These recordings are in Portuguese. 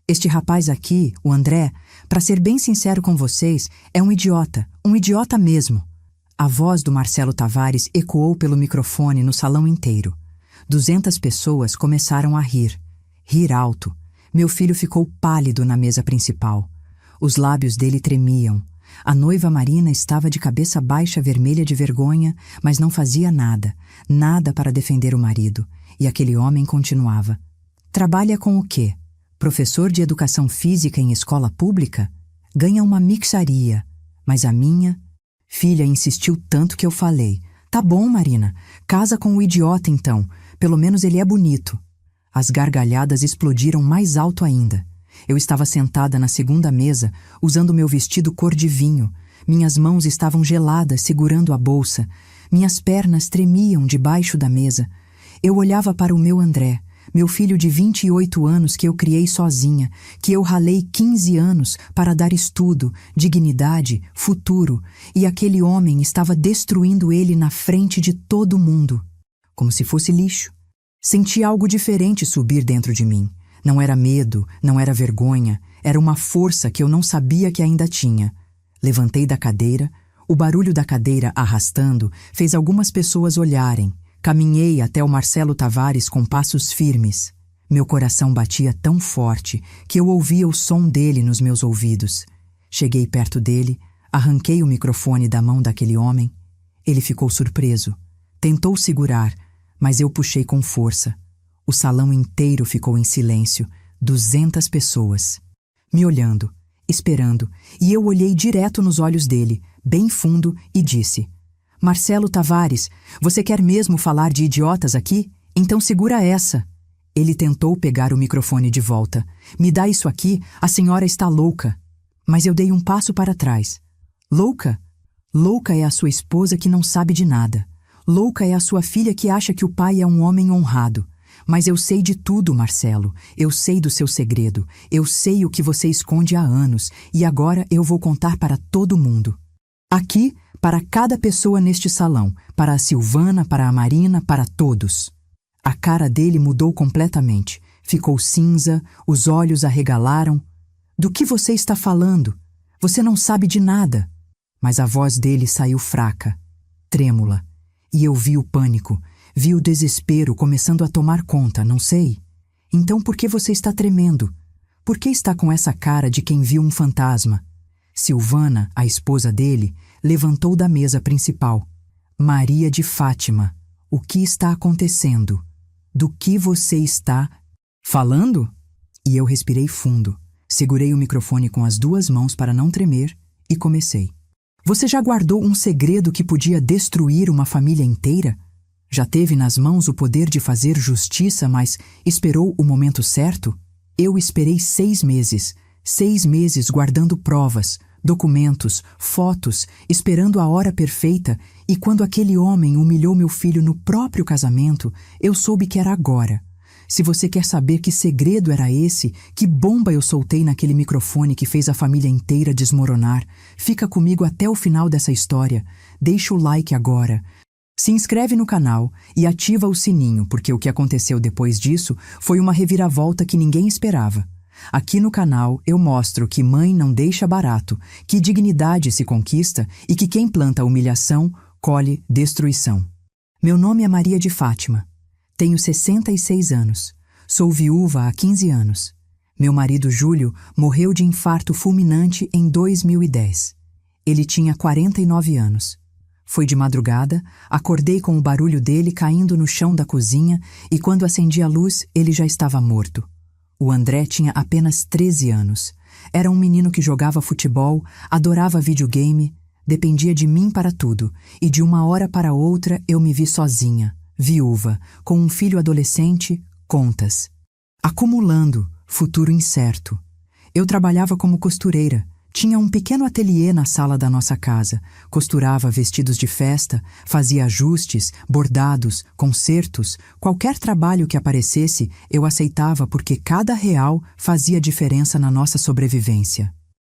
Este rapaz aqui, o André, para ser bem sincero com vocês, é um idiota mesmo. A voz do Marcelo Tavares ecoou pelo microfone no salão inteiro. 200 pessoas começaram a rir. Rir alto. Meu filho ficou pálido na mesa principal. Os lábios dele tremiam. A noiva Marina estava de cabeça baixa, vermelha de vergonha, mas não fazia nada, nada para defender o marido. E aquele homem continuava. Trabalha com o quê? Professor de educação física em escola pública? Ganha uma mixaria. Mas a minha filha insistiu tanto que eu falei. Tá bom, Marina, casa com o idiota então. Pelo menos ele é bonito. As gargalhadas explodiram mais alto ainda. Eu estava sentada na segunda mesa, usando meu vestido cor de vinho. Minhas mãos estavam geladas, segurando a bolsa. Minhas pernas tremiam debaixo da mesa. Eu olhava para o meu André, meu filho de 28 anos que eu criei sozinha, que eu ralei 15 anos para dar estudo, dignidade, futuro, e aquele homem estava destruindo ele na frente de todo mundo, como se fosse lixo. Senti algo diferente subir dentro de mim. Não era medo, não era vergonha, era uma força que eu não sabia que ainda tinha. Levantei da cadeira, o barulho da cadeira arrastando fez algumas pessoas olharem. Caminhei até o Marcelo Tavares com passos firmes. Meu coração batia tão forte que eu ouvia o som dele nos meus ouvidos. Cheguei perto dele, arranquei o microfone da mão daquele homem. Ele ficou surpreso. Tentou segurar, mas eu puxei com força. O salão inteiro ficou em silêncio, 200 pessoas. Me olhando, esperando, e eu olhei direto nos olhos dele, bem fundo, e disse: Marcelo Tavares, você quer mesmo falar de idiotas aqui? Então segura essa. Ele tentou pegar o microfone de volta. Me dá isso aqui, a senhora está louca. Mas eu dei um passo para trás. Louca? Louca é a sua esposa que não sabe de nada. Louca é a sua filha que acha que o pai é um homem honrado. Mas eu sei de tudo, Marcelo. Eu sei do seu segredo. Eu sei o que você esconde há anos. E agora eu vou contar para todo mundo. Aqui, para cada pessoa neste salão, para a Silvana, para a Marina, para todos. A cara dele mudou completamente. Ficou cinza, os olhos arregalaram. Do que você está falando? Você não sabe de nada. Mas a voz dele saiu fraca, trêmula. E eu vi o pânico, vi o desespero começando a tomar conta, não sei. Então por que você está tremendo? Por que está com essa cara de quem viu um fantasma? Silvana, a esposa dele, levantou da mesa principal. Maria de Fátima, o que está acontecendo? Do que você está falando? E eu respirei fundo, segurei o microfone com as 2 mãos para não tremer e comecei. Você já guardou um segredo que podia destruir uma família inteira? Já teve nas mãos o poder de fazer justiça, mas esperou o momento certo? Eu esperei 6 meses. 6 meses guardando provas, documentos, fotos, esperando a hora perfeita, e quando aquele homem humilhou meu filho no próprio casamento, eu soube que era agora. Se você quer saber que segredo era esse, que bomba eu soltei naquele microfone que fez a família inteira desmoronar, fica comigo até o final dessa história. Deixa o like agora. Se inscreve no canal e ativa o sininho, porque o que aconteceu depois disso foi uma reviravolta que ninguém esperava. Aqui no canal eu mostro que mãe não deixa barato, que dignidade se conquista e que quem planta humilhação, colhe destruição. Meu nome é Maria de Fátima. Tenho 66 anos. Sou viúva há 15 anos. Meu marido Júlio morreu de infarto fulminante em 2010. Ele tinha 49 anos. Foi de madrugada, acordei com o barulho dele caindo no chão da cozinha e quando acendi a luz, ele já estava morto. O André tinha apenas 13 anos. Era um menino que jogava futebol, adorava videogame, dependia de mim para tudo, e de uma hora para outra eu me vi sozinha, viúva, com um filho adolescente, contas. Acumulando, futuro incerto. Eu trabalhava como costureira. Tinha um pequeno ateliê na sala da nossa casa. Costurava vestidos de festa, fazia ajustes, bordados, consertos. Qualquer trabalho que aparecesse, eu aceitava porque cada real fazia diferença na nossa sobrevivência.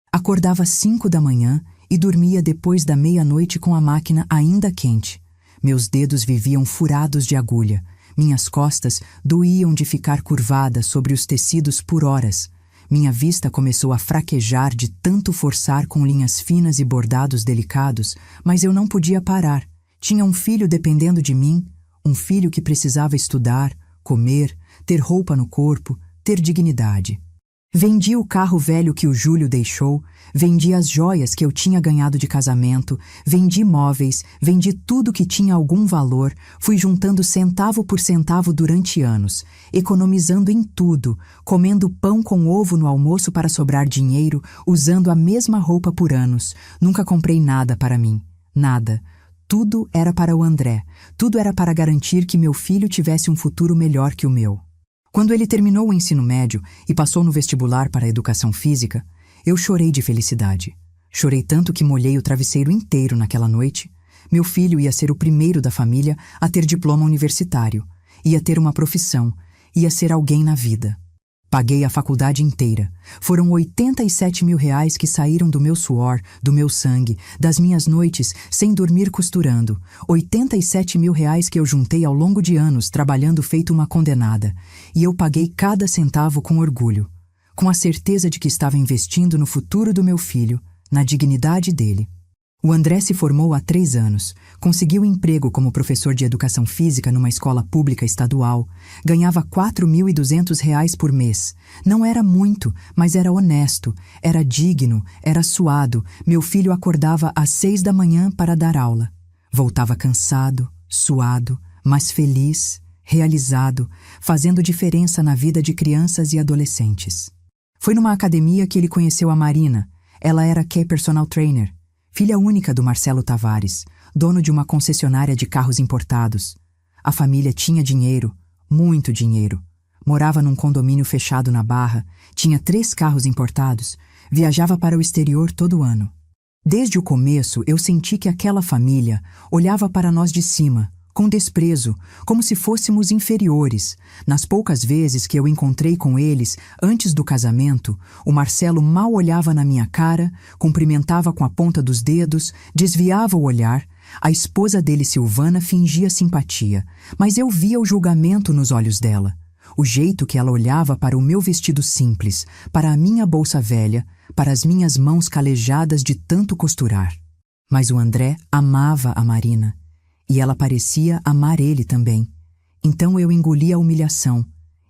Acordava às 5 da manhã e dormia depois da meia-noite com a máquina ainda quente. Meus dedos viviam furados de agulha. Minhas costas doíam de ficar curvada sobre os tecidos por horas. Minha vista começou a fraquejar de tanto forçar com linhas finas e bordados delicados, mas eu não podia parar. Tinha um filho dependendo de mim, um filho que precisava estudar, comer, ter roupa no corpo, ter dignidade. Vendi o carro velho que o Júlio deixou, vendi as joias que eu tinha ganhado de casamento, vendi móveis, vendi tudo que tinha algum valor, fui juntando centavo por centavo durante anos, economizando em tudo, comendo pão com ovo no almoço para sobrar dinheiro, usando a mesma roupa por anos. Nunca comprei nada para mim. Nada. Tudo era para o André. Tudo era para garantir que meu filho tivesse um futuro melhor que o meu. Quando ele terminou o ensino médio e passou no vestibular para a educação física, eu chorei de felicidade. Chorei tanto que molhei o travesseiro inteiro naquela noite. Meu filho ia ser o primeiro da família a ter diploma universitário, ia ter uma profissão, ia ser alguém na vida. Paguei a faculdade inteira. Foram 87 mil reais que saíram do meu suor, do meu sangue, das minhas noites sem dormir costurando. 87 mil reais que eu juntei ao longo de anos trabalhando feito uma condenada. E eu paguei cada centavo com orgulho, com a certeza de que estava investindo no futuro do meu filho, na dignidade dele. O André se formou há 3 anos, conseguiu emprego como professor de educação física numa escola pública estadual, ganhava R$ 4.200 por mês. Não era muito, mas era honesto, era digno, era suado. Meu filho acordava às 6 da manhã para dar aula. Voltava cansado, suado, mas feliz, realizado, fazendo diferença na vida de crianças e adolescentes. Foi numa academia que ele conheceu a Marina. Ela era personal trainer. Filha única do Marcelo Tavares, dono de uma concessionária de carros importados. A família tinha dinheiro, muito dinheiro. Morava num condomínio fechado na Barra, tinha 3 carros importados, viajava para o exterior todo ano. Desde o começo, eu senti que aquela família olhava para nós de cima, com desprezo, como se fôssemos inferiores. Nas poucas vezes que eu encontrei com eles antes do casamento, o Marcelo mal olhava na minha cara, cumprimentava com a ponta dos dedos, desviava o olhar. A esposa dele, Silvana, fingia simpatia, mas eu via o julgamento nos olhos dela. O jeito que ela olhava para o meu vestido simples, para a minha bolsa velha, para as minhas mãos calejadas de tanto costurar. Mas o André amava a Marina. E ela parecia amar ele também. Então eu engoli a humilhação,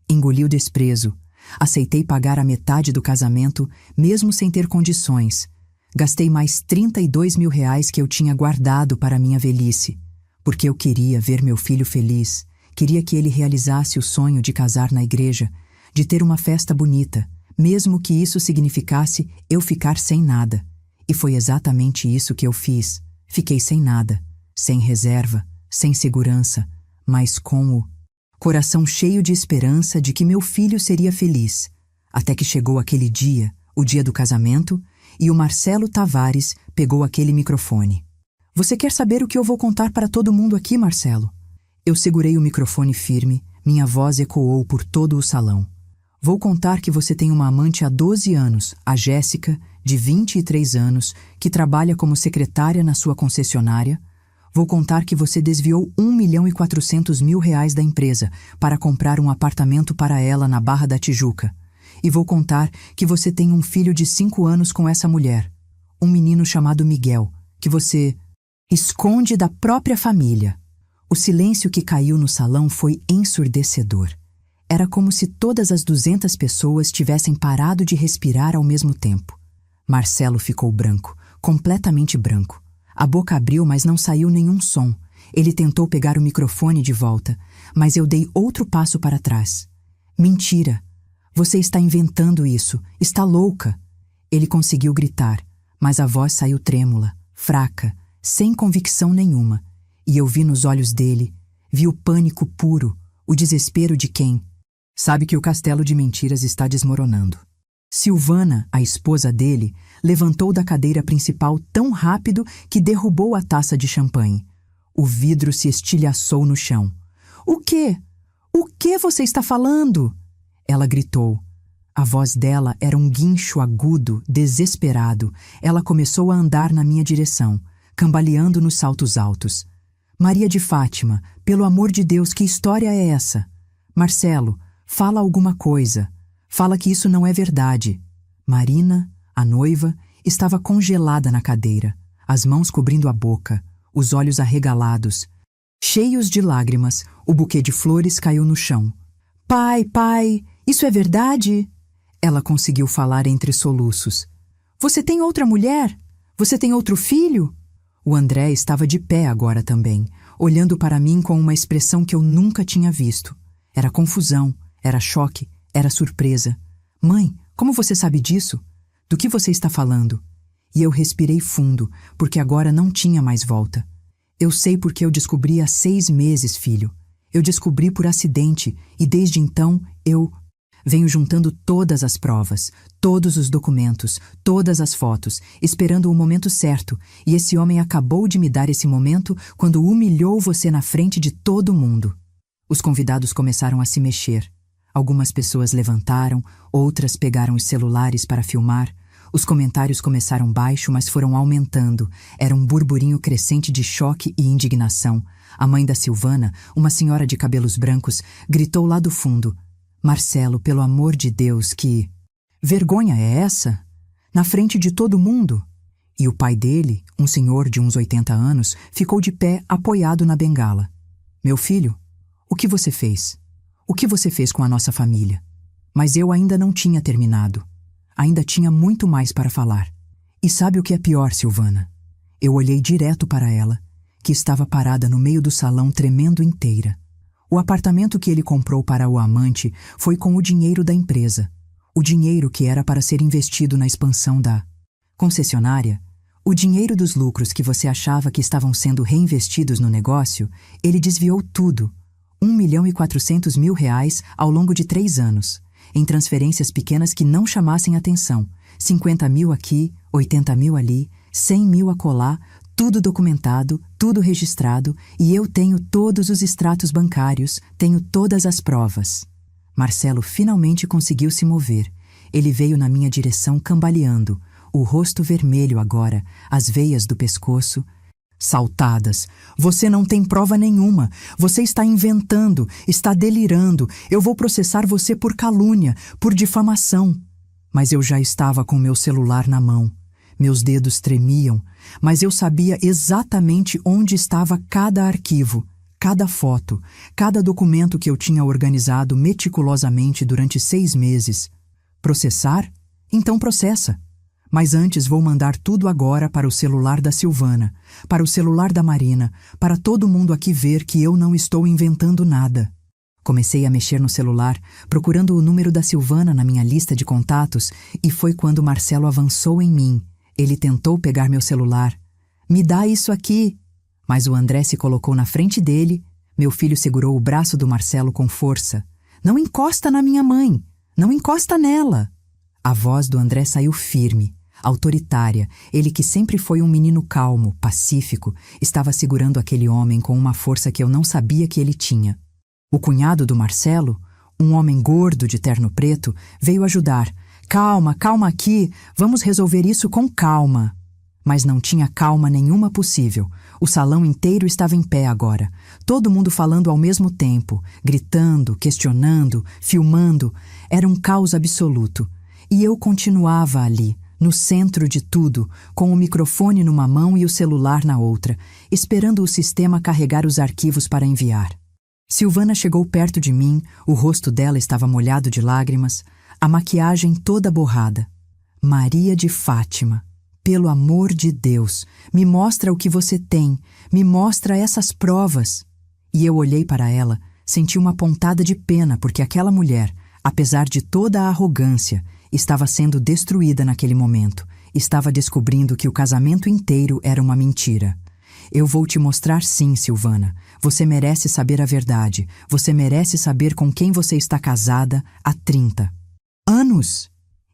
engoli o desprezo, aceitei pagar a metade do casamento, mesmo sem ter condições. Gastei mais 32 mil reais que eu tinha guardado para minha velhice, porque eu queria ver meu filho feliz, queria que ele realizasse o sonho de casar na igreja, de ter uma festa bonita, mesmo que isso significasse eu ficar sem nada. E foi exatamente isso que eu fiz. Fiquei sem nada. Sem reserva, sem segurança, mas com o coração cheio de esperança de que meu filho seria feliz. Até que chegou aquele dia, o dia do casamento, e o Marcelo Tavares pegou aquele microfone. Você quer saber o que eu vou contar para todo mundo aqui, Marcelo? Eu segurei o microfone firme, minha voz ecoou por todo o salão. Vou contar que você tem uma amante há 12 anos, a Jéssica, de 23 anos, que trabalha como secretária na sua concessionária. Vou contar que você desviou R$ 1.400.000 da empresa para comprar um apartamento para ela na Barra da Tijuca. E vou contar que você tem um filho de 5 anos com essa mulher, um menino chamado Miguel, que você esconde da própria família. O silêncio que caiu no salão foi ensurdecedor. Era como se todas as 200 pessoas tivessem parado de respirar ao mesmo tempo. Marcelo ficou branco, completamente branco. A boca abriu, mas não saiu nenhum som. Ele tentou pegar o microfone de volta, mas eu dei outro passo para trás. Mentira! Você está inventando isso. Está louca! Ele conseguiu gritar, mas a voz saiu trêmula, fraca, sem convicção nenhuma. E eu vi nos olhos dele, vi o pânico puro, o desespero de quem sabe que o castelo de mentiras está desmoronando. Silvana, a esposa dele, levantou da cadeira principal tão rápido que derrubou a taça de champanhe. O vidro se estilhaçou no chão. O quê? O que você está falando? Ela gritou. A voz dela era um guincho agudo, desesperado. Ela começou a andar na minha direção, cambaleando nos saltos altos. Maria de Fátima, pelo amor de Deus, que história é essa? Marcelo, fala alguma coisa. Fala que isso não é verdade. Marina, a noiva, estava congelada na cadeira, as mãos cobrindo a boca, os olhos arregalados. Cheios de lágrimas, o buquê de flores caiu no chão. Pai, pai, isso é verdade? Ela conseguiu falar entre soluços. Você tem outra mulher? Você tem outro filho? O André estava de pé agora também, olhando para mim com uma expressão que eu nunca tinha visto. Era confusão, era choque, era surpresa. Mãe, como você sabe disso? Do que você está falando? E eu respirei fundo, porque agora não tinha mais volta. Eu sei porque eu descobri há 6 meses, filho. Eu descobri por acidente e desde então eu venho juntando todas as provas, todos os documentos, todas as fotos, esperando o momento certo, e esse homem acabou de me dar esse momento quando humilhou você na frente de todo mundo. Os convidados começaram a se mexer. Algumas pessoas levantaram, outras pegaram os celulares para filmar. Os comentários começaram baixo, mas foram aumentando. Era um burburinho crescente de choque e indignação. A mãe da Silvana, uma senhora de cabelos brancos, gritou lá do fundo: Marcelo, pelo amor de Deus, que vergonha é essa? Na frente de todo mundo? E o pai dele, um senhor de uns 80 anos, ficou de pé apoiado na bengala. Meu filho, o que você fez? O que você fez com a nossa família? Mas eu ainda não tinha terminado. Ainda tinha muito mais para falar. E sabe o que é pior, Silvana? Eu olhei direto para ela, que estava parada no meio do salão tremendo inteira. O apartamento que ele comprou para o amante foi com o dinheiro da empresa. O dinheiro que era para ser investido na expansão da concessionária. O dinheiro dos lucros que você achava que estavam sendo reinvestidos no negócio, ele desviou tudo. R$ 1.400.000 ao longo de 3 anos. Em transferências pequenas que não chamassem atenção. 50 mil aqui, 80 mil ali, 100 mil acolá, tudo documentado, tudo registrado, e eu tenho todos os extratos bancários, tenho todas as provas. Marcelo finalmente conseguiu se mover. Ele veio na minha direção cambaleando, o rosto vermelho agora, as veias do pescoço saltadas. Você não tem prova nenhuma. Você está inventando, está delirando. Eu vou processar você por calúnia, por difamação. Mas eu já estava com meu celular na mão. Meus dedos tremiam, mas eu sabia exatamente onde estava cada arquivo, cada foto, cada documento que eu tinha organizado meticulosamente durante 6 meses. Processar? Então processa. Mas antes vou mandar tudo agora para o celular da Silvana, para o celular da Marina, para todo mundo aqui ver que eu não estou inventando nada. Comecei a mexer no celular, procurando o número da Silvana na minha lista de contatos, e foi quando Marcelo avançou em mim. Ele tentou pegar meu celular. Me dá isso aqui! Mas o André se colocou na frente dele. Meu filho segurou o braço do Marcelo com força. Não encosta na minha mãe! Não encosta nela! A voz do André saiu firme, autoritária. Ele, que sempre foi um menino calmo, pacífico, estava segurando aquele homem com uma força que eu não sabia que ele tinha. O cunhado do Marcelo, um homem gordo de terno preto, veio ajudar. Calma, calma aqui, vamos resolver isso com calma. Mas não tinha calma nenhuma possível. O salão inteiro estava em pé agora. Todo mundo falando ao mesmo tempo, gritando, questionando, filmando. Era um caos absoluto. E eu continuava ali, no centro de tudo, com o microfone numa mão e o celular na outra, esperando o sistema carregar os arquivos para enviar. Silvana chegou perto de mim, o rosto dela estava molhado de lágrimas, a maquiagem toda borrada. Maria de Fátima, pelo amor de Deus, me mostra o que você tem, me mostra essas provas. E eu olhei para ela, senti uma pontada de pena porque aquela mulher, apesar de toda a arrogância, estava sendo destruída naquele momento, estava descobrindo que o casamento inteiro era uma mentira. Eu vou te mostrar sim, Silvana. Você merece saber a verdade. Você merece saber com quem você está casada há 30 anos.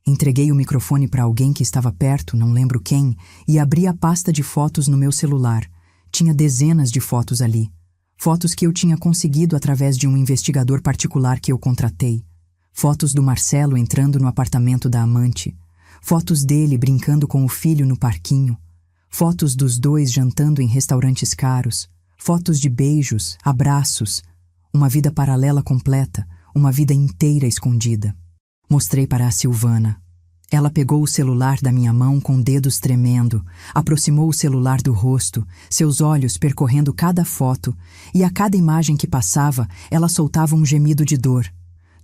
Entreguei o microfone para alguém que estava perto, não lembro quem, e abri a pasta de fotos no meu celular. Tinha dezenas de fotos ali. Fotos que eu tinha conseguido através de um investigador particular que eu contratei. Fotos do Marcelo entrando no apartamento da amante. Fotos dele brincando com o filho no parquinho. Fotos dos dois jantando em restaurantes caros. Fotos de beijos, abraços. Uma vida paralela completa, uma vida inteira escondida. Mostrei para a Silvana. Ela pegou o celular da minha mão com dedos tremendo, aproximou o celular do rosto, seus olhos percorrendo cada foto, e a cada imagem que passava, ela soltava um gemido de dor.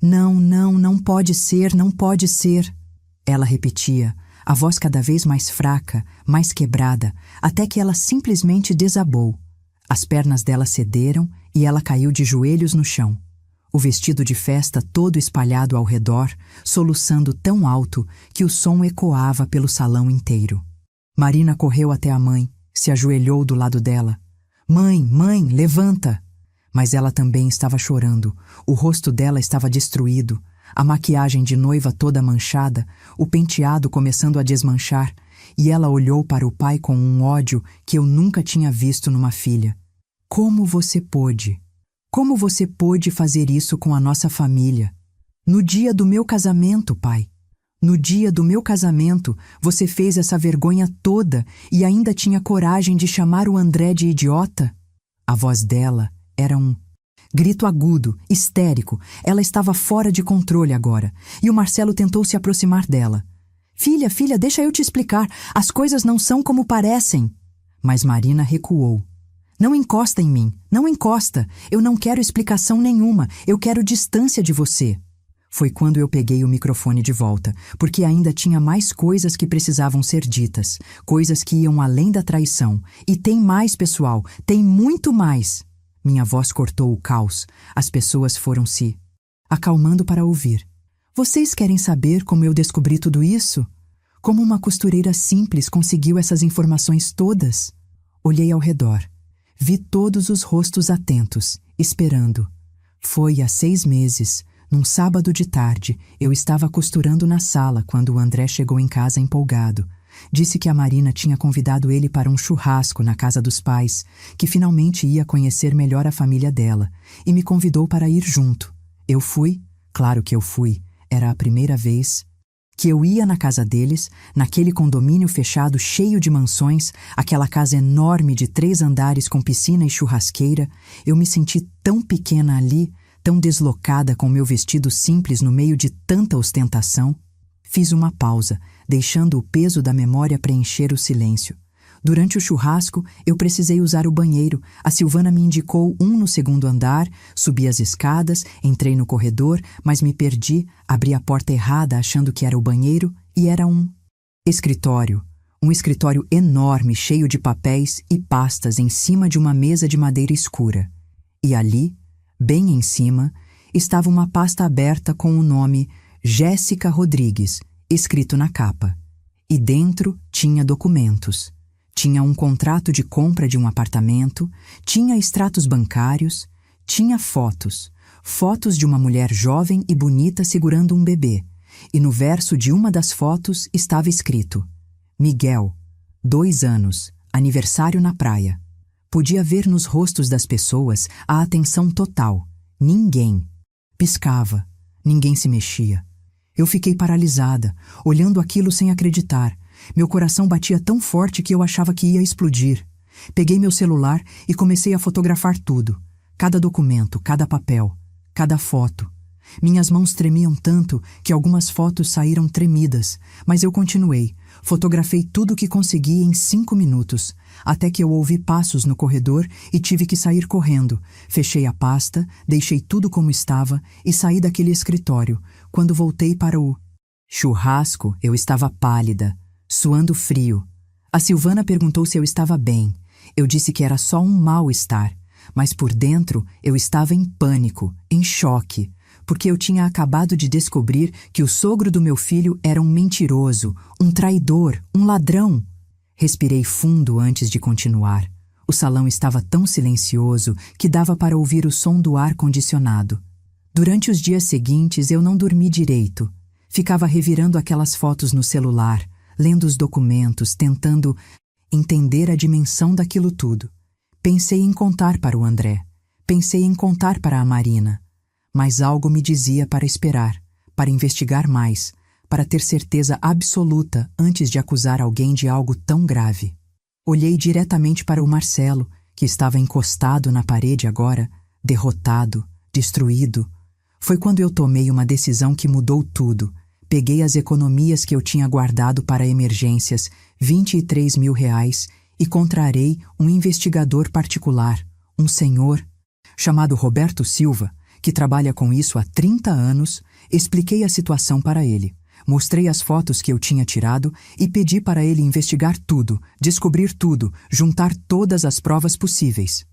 Não, não, não pode ser, não pode ser. Ela repetia, a voz cada vez mais fraca, mais quebrada, até que ela simplesmente desabou. As pernas dela cederam e ela caiu de joelhos no chão. O vestido de festa todo espalhado ao redor, soluçando tão alto que o som ecoava pelo salão inteiro. Marina correu até a mãe, se ajoelhou do lado dela. Mãe, mãe, levanta! Mas ela também estava chorando, o rosto dela estava destruído, a maquiagem de noiva toda manchada, o penteado começando a desmanchar, e ela olhou para o pai com um ódio que eu nunca tinha visto numa filha. Como você pôde? Como você pôde fazer isso com a nossa família? No dia do meu casamento, pai. No dia do meu casamento, você fez essa vergonha toda e ainda tinha coragem de chamar o André de idiota? A voz dela era um grito agudo, histérico. Ela estava fora de controle agora, e o Marcelo tentou se aproximar dela. Filha, filha, deixa eu te explicar. As coisas não são como parecem. Mas Marina recuou. Não encosta em mim, não encosta. Eu não quero explicação nenhuma, eu quero distância de você. Foi quando eu peguei o microfone de volta, porque ainda tinha mais coisas que precisavam ser ditas, coisas que iam além da traição. E tem mais, pessoal, tem muito mais. Minha voz cortou o caos, as pessoas foram se acalmando para ouvir. Vocês querem saber como eu descobri tudo isso? Como uma costureira simples conseguiu essas informações todas? Olhei ao redor. Vi todos os rostos atentos, esperando. Foi há 6 meses, num sábado de tarde, eu estava costurando na sala quando o André chegou em casa empolgado. Disse que a Marina tinha convidado ele para um churrasco na casa dos pais, que finalmente ia conhecer melhor a família dela, e me convidou para ir junto. Eu fui, claro que eu fui, era a primeira vez que eu ia na casa deles, naquele condomínio fechado cheio de mansões, aquela casa enorme de 3 andares com piscina e churrasqueira. Eu me senti tão pequena ali, tão deslocada com meu vestido simples no meio de tanta ostentação. Fiz uma pausa, deixando o peso da memória preencher o silêncio. Durante o churrasco, eu precisei usar o banheiro. A Silvana me indicou um no 2º andar, subi as escadas, entrei no corredor, mas me perdi, abri a porta errada achando que era o banheiro e era um escritório. Um escritório enorme, cheio de papéis e pastas em cima de uma mesa de madeira escura. E ali, bem em cima, estava uma pasta aberta com o nome Jéssica Rodrigues, escrito na capa. E dentro tinha documentos. Tinha um contrato de compra de um apartamento, tinha extratos bancários, tinha fotos. Fotos de uma mulher jovem e bonita segurando um bebê. E no verso de uma das fotos estava escrito: Miguel, 2 anos, aniversário na praia. Podia ver nos rostos das pessoas a atenção total. Ninguém piscava, ninguém se mexia. Eu fiquei paralisada, olhando aquilo sem acreditar. Meu coração batia tão forte que eu achava que ia explodir. Peguei meu celular e comecei a fotografar tudo. Cada documento, cada papel, cada foto. Minhas mãos tremiam tanto que algumas fotos saíram tremidas, mas eu continuei. Fotografei tudo o que consegui em 5 minutos, até que eu ouvi passos no corredor e tive que sair correndo. Fechei a pasta, deixei tudo como estava e saí daquele escritório. Quando voltei para o churrasco, eu estava pálida, suando frio. A Silvana perguntou se eu estava bem. Eu disse que era só um mal-estar, mas por dentro eu estava em pânico, em choque, porque eu tinha acabado de descobrir que o sogro do meu filho era um mentiroso, um traidor, um ladrão. Respirei fundo antes de continuar. O salão estava tão silencioso que dava para ouvir o som do ar-condicionado. Durante os dias seguintes eu não dormi direito. Ficava revirando aquelas fotos no celular, lendo os documentos, tentando entender a dimensão daquilo tudo. Pensei em contar para o André. Pensei em contar para a Marina. Mas algo me dizia para esperar, para investigar mais, para ter certeza absoluta antes de acusar alguém de algo tão grave. Olhei diretamente para o Marcelo, que estava encostado na parede agora, derrotado, destruído. Foi quando eu tomei uma decisão que mudou tudo. Peguei as economias que eu tinha guardado para emergências, R$ 23.000, e contrarei um investigador particular, um senhor chamado Roberto Silva, que trabalha com isso há 30 anos. Expliquei a situação para ele. Mostrei as fotos que eu tinha tirado e pedi para ele investigar tudo, descobrir tudo, juntar todas as provas possíveis.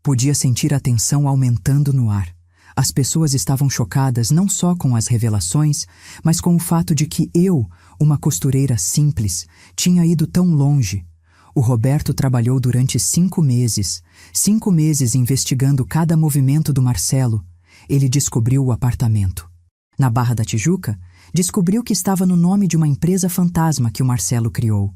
Podia sentir a tensão aumentando no ar. As pessoas estavam chocadas não só com as revelações, mas com o fato de que eu, uma costureira simples, tinha ido tão longe. O Roberto trabalhou durante 5 meses. 5 meses investigando cada movimento do Marcelo. Ele descobriu o apartamento. Na Barra da Tijuca, descobriu que estava no nome de uma empresa fantasma que o Marcelo criou.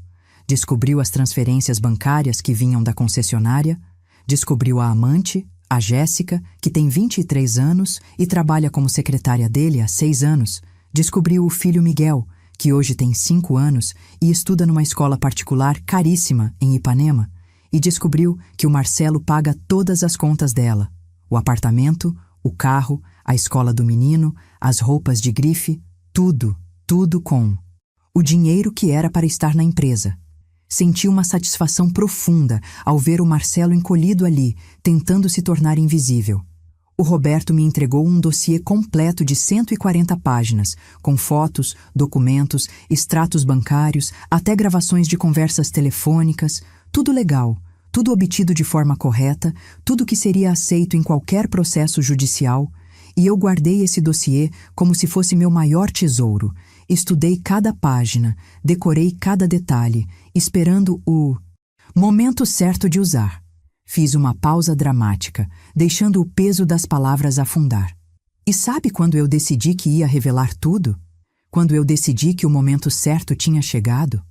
Descobriu as transferências bancárias que vinham da concessionária. Descobriu a amante, a Jéssica, que tem 23 anos e trabalha como secretária dele há 6 anos. Descobriu o filho Miguel, que hoje tem 5 anos e estuda numa escola particular caríssima em Ipanema. E descobriu que o Marcelo paga todas as contas dela. O apartamento, o carro, a escola do menino, as roupas de grife, tudo com o dinheiro que era para estar na empresa. Senti uma satisfação profunda ao ver o Marcelo encolhido ali, tentando se tornar invisível. O Roberto me entregou um dossiê completo de 140 páginas, com fotos, documentos, extratos bancários, até gravações de conversas telefônicas, tudo legal, tudo obtido de forma correta, tudo que seria aceito em qualquer processo judicial, e eu guardei esse dossiê como se fosse meu maior tesouro. Estudei cada página, decorei cada detalhe, esperando o momento certo de usar. Fiz uma pausa dramática, deixando o peso das palavras afundar. E sabe quando eu decidi que ia revelar tudo? Quando eu decidi que o momento certo tinha chegado?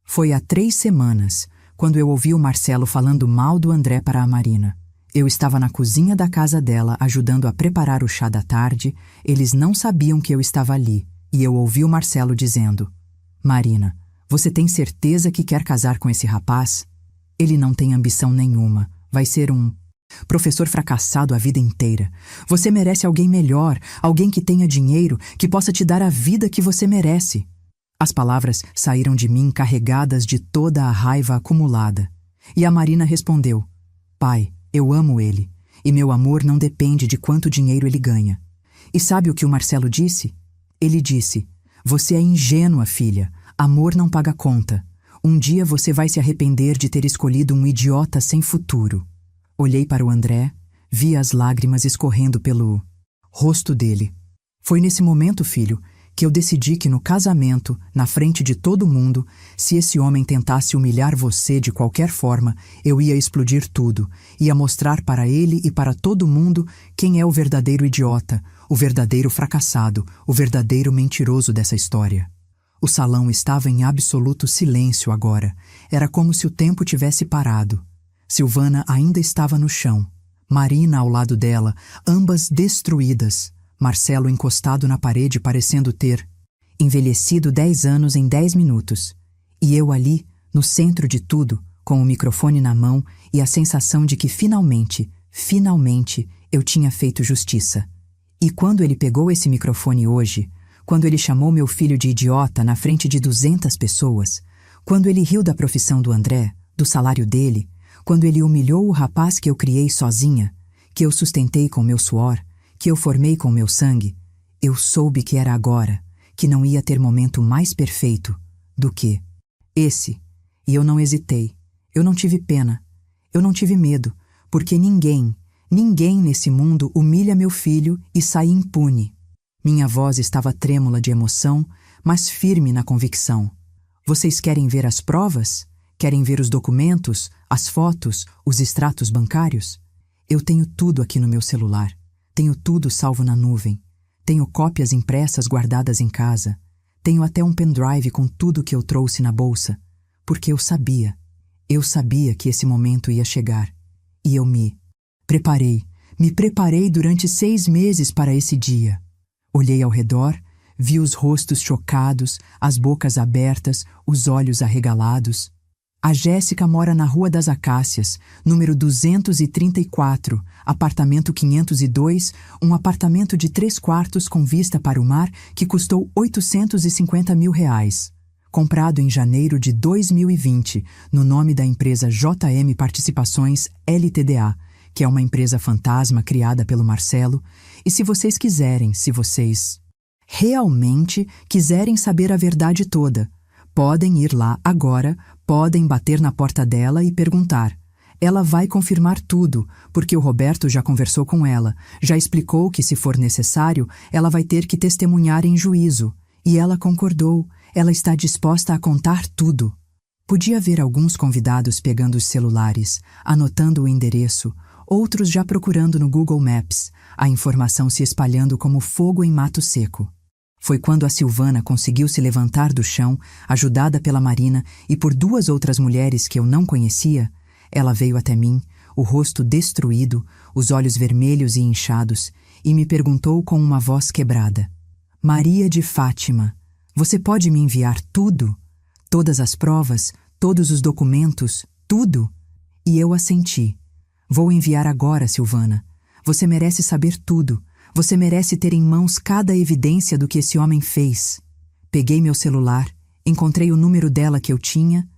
Foi há 3 semanas, quando eu ouvi o Marcelo falando mal do André para a Marina. Eu estava na cozinha da casa dela, ajudando a preparar o chá da tarde. Eles não sabiam que eu estava ali, e eu ouvi o Marcelo dizendo: Marina, você tem certeza que quer casar com esse rapaz? Ele não tem ambição nenhuma. Vai ser um professor fracassado a vida inteira. Você merece alguém melhor, alguém que tenha dinheiro, que possa te dar a vida que você merece. As palavras saíram de mim carregadas de toda a raiva acumulada. E a Marina respondeu: Pai, eu amo ele, e meu amor não depende de quanto dinheiro ele ganha. E sabe o que o Marcelo disse? Ele disse: Você é ingênua, filha. Amor não paga conta. Um dia você vai se arrepender de ter escolhido um idiota sem futuro. Olhei para o André, vi as lágrimas escorrendo pelo rosto dele. Foi nesse momento, filho, que eu decidi que no casamento, na frente de todo mundo, se esse homem tentasse humilhar você de qualquer forma, eu ia explodir tudo, ia mostrar para ele e para todo mundo quem é o verdadeiro idiota, o verdadeiro fracassado, o verdadeiro mentiroso dessa história. O salão estava em absoluto silêncio agora. Era como se o tempo tivesse parado. Silvana ainda estava no chão. Marina ao lado dela, ambas destruídas. Marcelo encostado na parede parecendo ter envelhecido 10 anos em 10 minutos. E eu ali, no centro de tudo, com o microfone na mão e a sensação de que finalmente eu tinha feito justiça. E quando ele pegou esse microfone hoje, quando ele chamou meu filho de idiota na frente de 200 pessoas, quando ele riu da profissão do André, do salário dele, quando ele humilhou o rapaz que eu criei sozinha, que eu sustentei com meu suor, que eu formei com meu sangue, eu soube que era agora, que não ia ter momento mais perfeito do que esse. E eu não hesitei, eu não tive pena, eu não tive medo, porque ninguém nesse mundo humilha meu filho e sai impune. Minha voz estava trêmula de emoção, mas firme na convicção. Vocês querem ver as provas? Querem ver os documentos, as fotos, os extratos bancários? Eu tenho tudo aqui no meu celular. Tenho tudo salvo na nuvem. Tenho cópias impressas guardadas em casa. Tenho até um pendrive com tudo que eu trouxe na bolsa. Porque eu sabia que esse momento ia chegar. E eu me preparei durante 6 meses para esse dia. Olhei ao redor, vi os rostos chocados, as bocas abertas, os olhos arregalados. A Jéssica mora na Rua das Acácias, número 234, apartamento 502, um apartamento de 3 quartos com vista para o mar que custou R$850 mil. Comprado em janeiro de 2020, no nome da empresa JM Participações Ltda, que é uma empresa fantasma criada pelo Marcelo. E se vocês realmente quiserem saber a verdade toda, podem ir lá agora, podem bater na porta dela e perguntar. Ela vai confirmar tudo, porque o Roberto já conversou com ela, já explicou que, se for necessário, ela vai ter que testemunhar em juízo. E ela concordou, ela está disposta a contar tudo. Podia ver alguns convidados pegando os celulares, anotando o endereço, outros já procurando no Google Maps, a informação se espalhando como fogo em mato seco. Foi quando a Silvana conseguiu se levantar do chão, ajudada pela Marina e por 2 outras mulheres que eu não conhecia. Ela veio até mim, o rosto destruído, os olhos vermelhos e inchados, e me perguntou com uma voz quebrada: Maria de Fátima, você pode me enviar tudo? Todas as provas, todos os documentos, tudo? E eu assenti. Vou enviar agora, Silvana. Você merece saber tudo. Você merece ter em mãos cada evidência do que esse homem fez. Peguei meu celular, encontrei o número dela que eu tinha,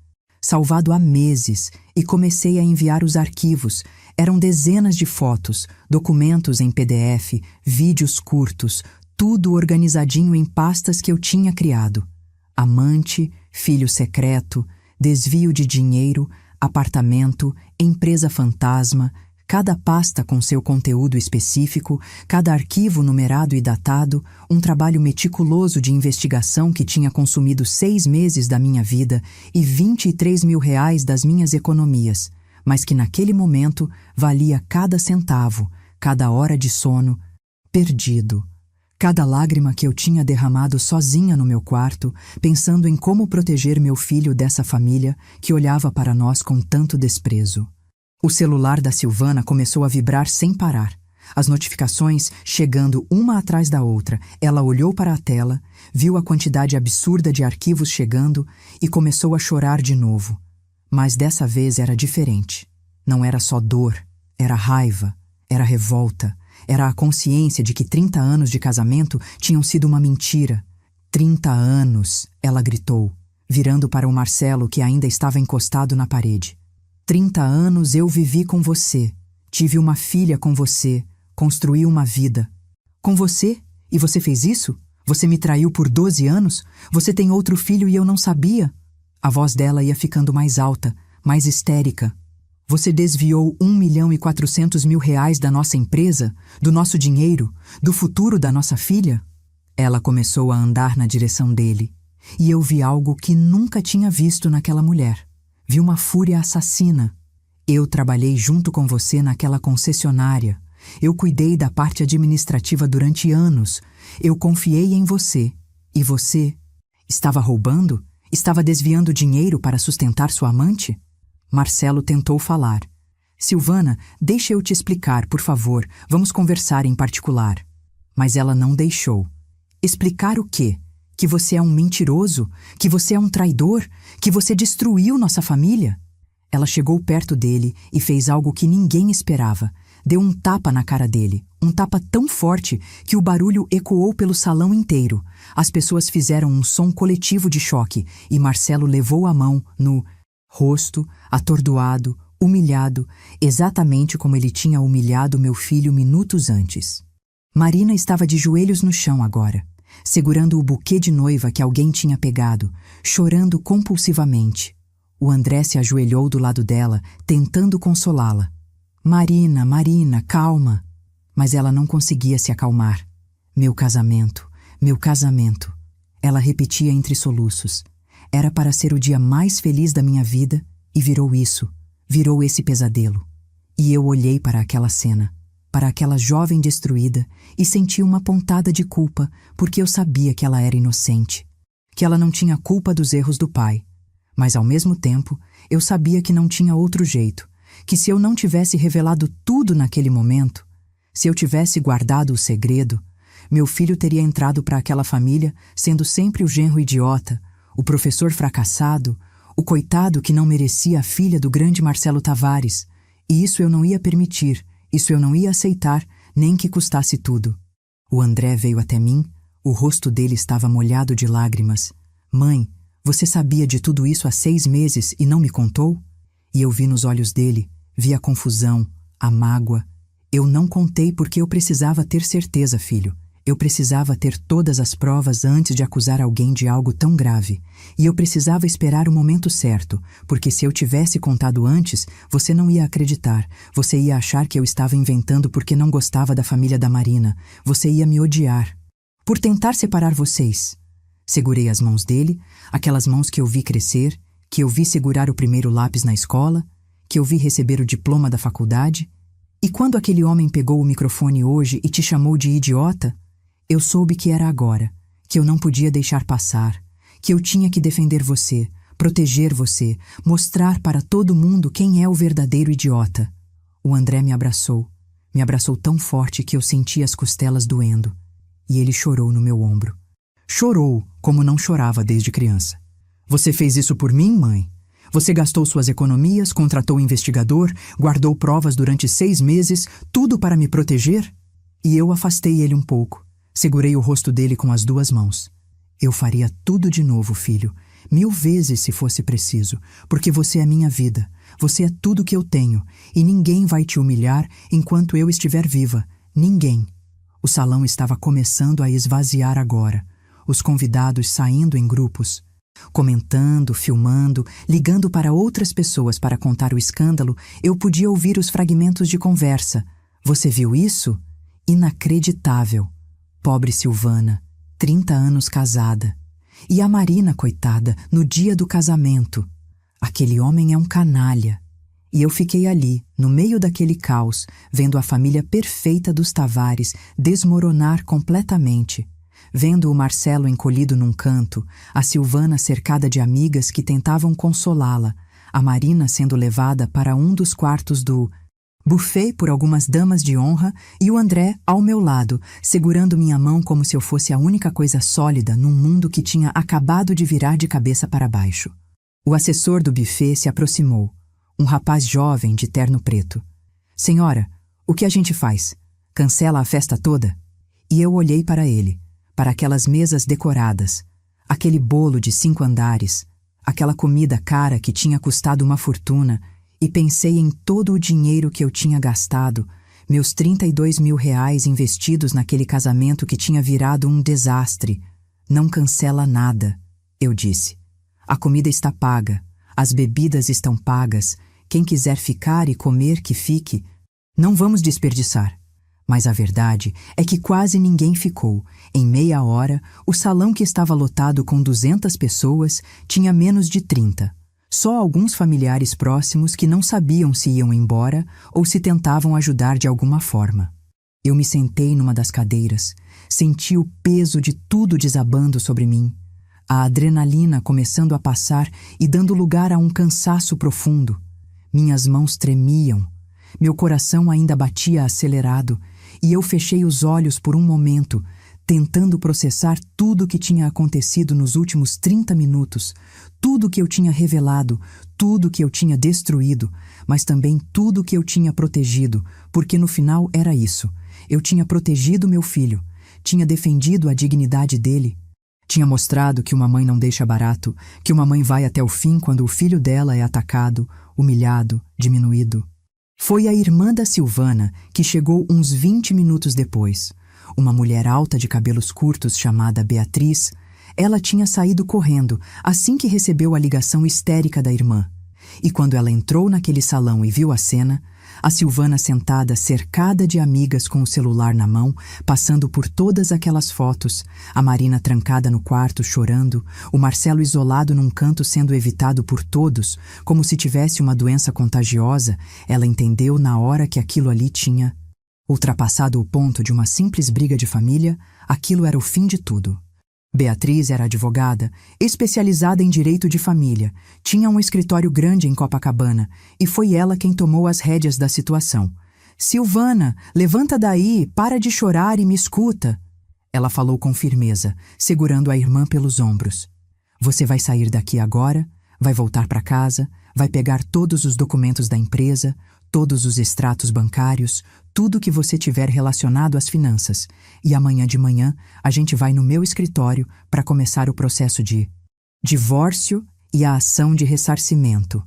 salvado há meses, e comecei a enviar os arquivos. Eram dezenas de fotos, documentos em PDF, vídeos curtos, tudo organizadinho em pastas que eu tinha criado. Amante, filho secreto, desvio de dinheiro, apartamento, empresa fantasma, cada pasta com seu conteúdo específico, cada arquivo numerado e datado, um trabalho meticuloso de investigação que tinha consumido 6 meses da minha vida e R$23 mil das minhas economias, mas que naquele momento valia cada centavo, cada hora de sono, perdido. Cada lágrima que eu tinha derramado sozinha no meu quarto, pensando em como proteger meu filho dessa família que olhava para nós com tanto desprezo. O celular da Silvana começou a vibrar sem parar. As notificações chegando uma atrás da outra. Ela olhou para a tela, viu a quantidade absurda de arquivos chegando e começou a chorar de novo. Mas dessa vez era diferente. Não era só dor, era raiva, era revolta. Era a consciência de que 30 anos de casamento tinham sido uma mentira. 30 anos, ela gritou, virando para o Marcelo, que ainda estava encostado na parede. 30 anos eu vivi com você, tive uma filha com você, construí uma vida. Com você? E você fez isso? Você me traiu por 12 anos? Você tem outro filho e eu não sabia? A voz dela ia ficando mais alta, mais histérica. Você desviou R$1.400.000 da nossa empresa, do nosso dinheiro, do futuro da nossa filha? Ela começou a andar na direção dele, e eu vi algo que nunca tinha visto naquela mulher. Vi uma fúria assassina. Eu trabalhei junto com você naquela concessionária. Eu cuidei da parte administrativa durante anos. Eu confiei em você. E você? Estava roubando? Estava desviando dinheiro para sustentar sua amante? Marcelo tentou falar. Silvana, deixa eu te explicar, por favor. Vamos conversar em particular. Mas ela não deixou. Explicar o quê? Que você é um mentiroso? Que você é um traidor? Que você destruiu nossa família? Ela chegou perto dele e fez algo que ninguém esperava. Deu um tapa na cara dele. Um tapa tão forte que o barulho ecoou pelo salão inteiro. As pessoas fizeram um som coletivo de choque e Marcelo levou a mão no rosto, atordoado, humilhado, exatamente como ele tinha humilhado meu filho minutos antes. Marina estava de joelhos no chão agora, segurando o buquê de noiva que alguém tinha pegado, chorando compulsivamente. O André se ajoelhou do lado dela, tentando consolá-la. Marina, Marina, calma. Mas ela não conseguia se acalmar. Meu casamento, meu casamento. Ela repetia entre soluços. Era para ser o dia mais feliz da minha vida e virou isso, virou esse pesadelo. E eu olhei para aquela cena, para aquela jovem destruída e senti uma pontada de culpa porque eu sabia que ela era inocente, que ela não tinha culpa dos erros do pai. Mas ao mesmo tempo, eu sabia que não tinha outro jeito, que se eu não tivesse revelado tudo naquele momento, se eu tivesse guardado o segredo, meu filho teria entrado para aquela família sendo sempre o genro idiota, o professor fracassado, O coitado que não merecia a filha do grande Marcelo Tavares. E isso eu não ia permitir, isso eu não ia aceitar, nem que custasse tudo. O André veio até mim, o rosto dele estava molhado de lágrimas. Mãe, você sabia de tudo isso há 6 meses e não me contou? E eu vi nos olhos dele, vi a confusão, a mágoa. Eu não contei porque eu precisava ter certeza, filho. Eu precisava ter todas as provas antes de acusar alguém de algo tão grave. E eu precisava esperar o momento certo, porque se eu tivesse contado antes, você não ia acreditar. Você ia achar que eu estava inventando porque não gostava da família da Marina. Você ia me odiar. Por tentar separar vocês. Segurei as mãos dele, aquelas mãos que eu vi crescer, que eu vi segurar o primeiro lápis na escola, que eu vi receber o diploma da faculdade. E quando aquele homem pegou o microfone hoje e te chamou de idiota, eu soube que era agora, que eu não podia deixar passar, que eu tinha que defender você, proteger você, mostrar para todo mundo quem é o verdadeiro idiota. O André me abraçou tão forte que eu senti as costelas doendo, e ele chorou no meu ombro. Chorou como não chorava desde criança. Você fez isso por mim, mãe? Você gastou suas economias, contratou um investigador, guardou provas durante 6 meses, tudo para me proteger? E eu afastei ele um pouco. Segurei o rosto dele com as 2 mãos. Eu faria tudo de novo, filho, 1000 vezes se fosse preciso, porque você é minha vida, você é tudo que eu tenho, e ninguém vai te humilhar enquanto eu estiver viva, ninguém. O salão estava começando a esvaziar agora, os convidados saindo em grupos, comentando, filmando, ligando para outras pessoas para contar o escândalo. Eu podia ouvir os fragmentos de conversa. Você viu isso? Inacreditável. Pobre Silvana, 30 anos casada. E a Marina, coitada, no dia do casamento. Aquele homem é um canalha. E eu fiquei ali, no meio daquele caos, vendo a família perfeita dos Tavares desmoronar completamente. Vendo o Marcelo encolhido num canto, a Silvana cercada de amigas que tentavam consolá-la, a Marina sendo levada para um dos quartos do buffet por algumas damas de honra e o André ao meu lado, segurando minha mão como se eu fosse a única coisa sólida num mundo que tinha acabado de virar de cabeça para baixo. O assessor do buffet se aproximou, um rapaz jovem de terno preto. Senhora, o que a gente faz? Cancela a festa toda? E eu olhei para ele, para aquelas mesas decoradas, aquele bolo de 5 andares, aquela comida cara que tinha custado uma fortuna, e pensei em todo o dinheiro que eu tinha gastado, meus 32 mil reais investidos naquele casamento que tinha virado um desastre. Não cancela nada, eu disse. A comida está paga, as bebidas estão pagas, quem quiser ficar e comer que fique. Não vamos desperdiçar. Mas a verdade é que quase ninguém ficou. Em meia hora, o salão que estava lotado com 200 pessoas tinha menos de 30. Só alguns familiares próximos que não sabiam se iam embora ou se tentavam ajudar de alguma forma. Eu me sentei numa das cadeiras, senti o peso de tudo desabando sobre mim, a adrenalina começando a passar e dando lugar a um cansaço profundo. Minhas mãos tremiam, meu coração ainda batia acelerado, e eu fechei os olhos por um momento, tentando processar tudo o que tinha acontecido nos últimos 30 minutos, tudo que eu tinha revelado, tudo que eu tinha destruído, mas também tudo que eu tinha protegido, porque no final era isso. Eu tinha protegido meu filho, tinha defendido a dignidade dele, tinha mostrado que uma mãe não deixa barato, que uma mãe vai até o fim quando o filho dela é atacado, humilhado, diminuído. Foi a irmã da Silvana que chegou uns 20 minutos depois. Uma mulher alta de cabelos curtos chamada Beatriz. Ela tinha saído correndo assim que recebeu a ligação histérica da irmã. E quando ela entrou naquele salão e viu a cena, a Silvana sentada cercada de amigas com o celular na mão, passando por todas aquelas fotos, a Marina trancada no quarto chorando, o Marcelo isolado num canto sendo evitado por todos, como se tivesse uma doença contagiosa, ela entendeu na hora que aquilo ali tinha ultrapassado o ponto de uma simples briga de família. Aquilo era o fim de tudo. Beatriz era advogada, especializada em direito de família, tinha um escritório grande em Copacabana e foi ela quem tomou as rédeas da situação. Silvana, levanta daí, para de chorar e me escuta. Ela falou com firmeza, segurando a irmã pelos ombros. Você vai sair daqui agora, Vai voltar para casa, vai pegar todos os documentos da empresa, todos os extratos bancários, tudo que você tiver relacionado às finanças. E amanhã de manhã a gente vai no meu escritório para começar o processo de divórcio e a ação de ressarcimento.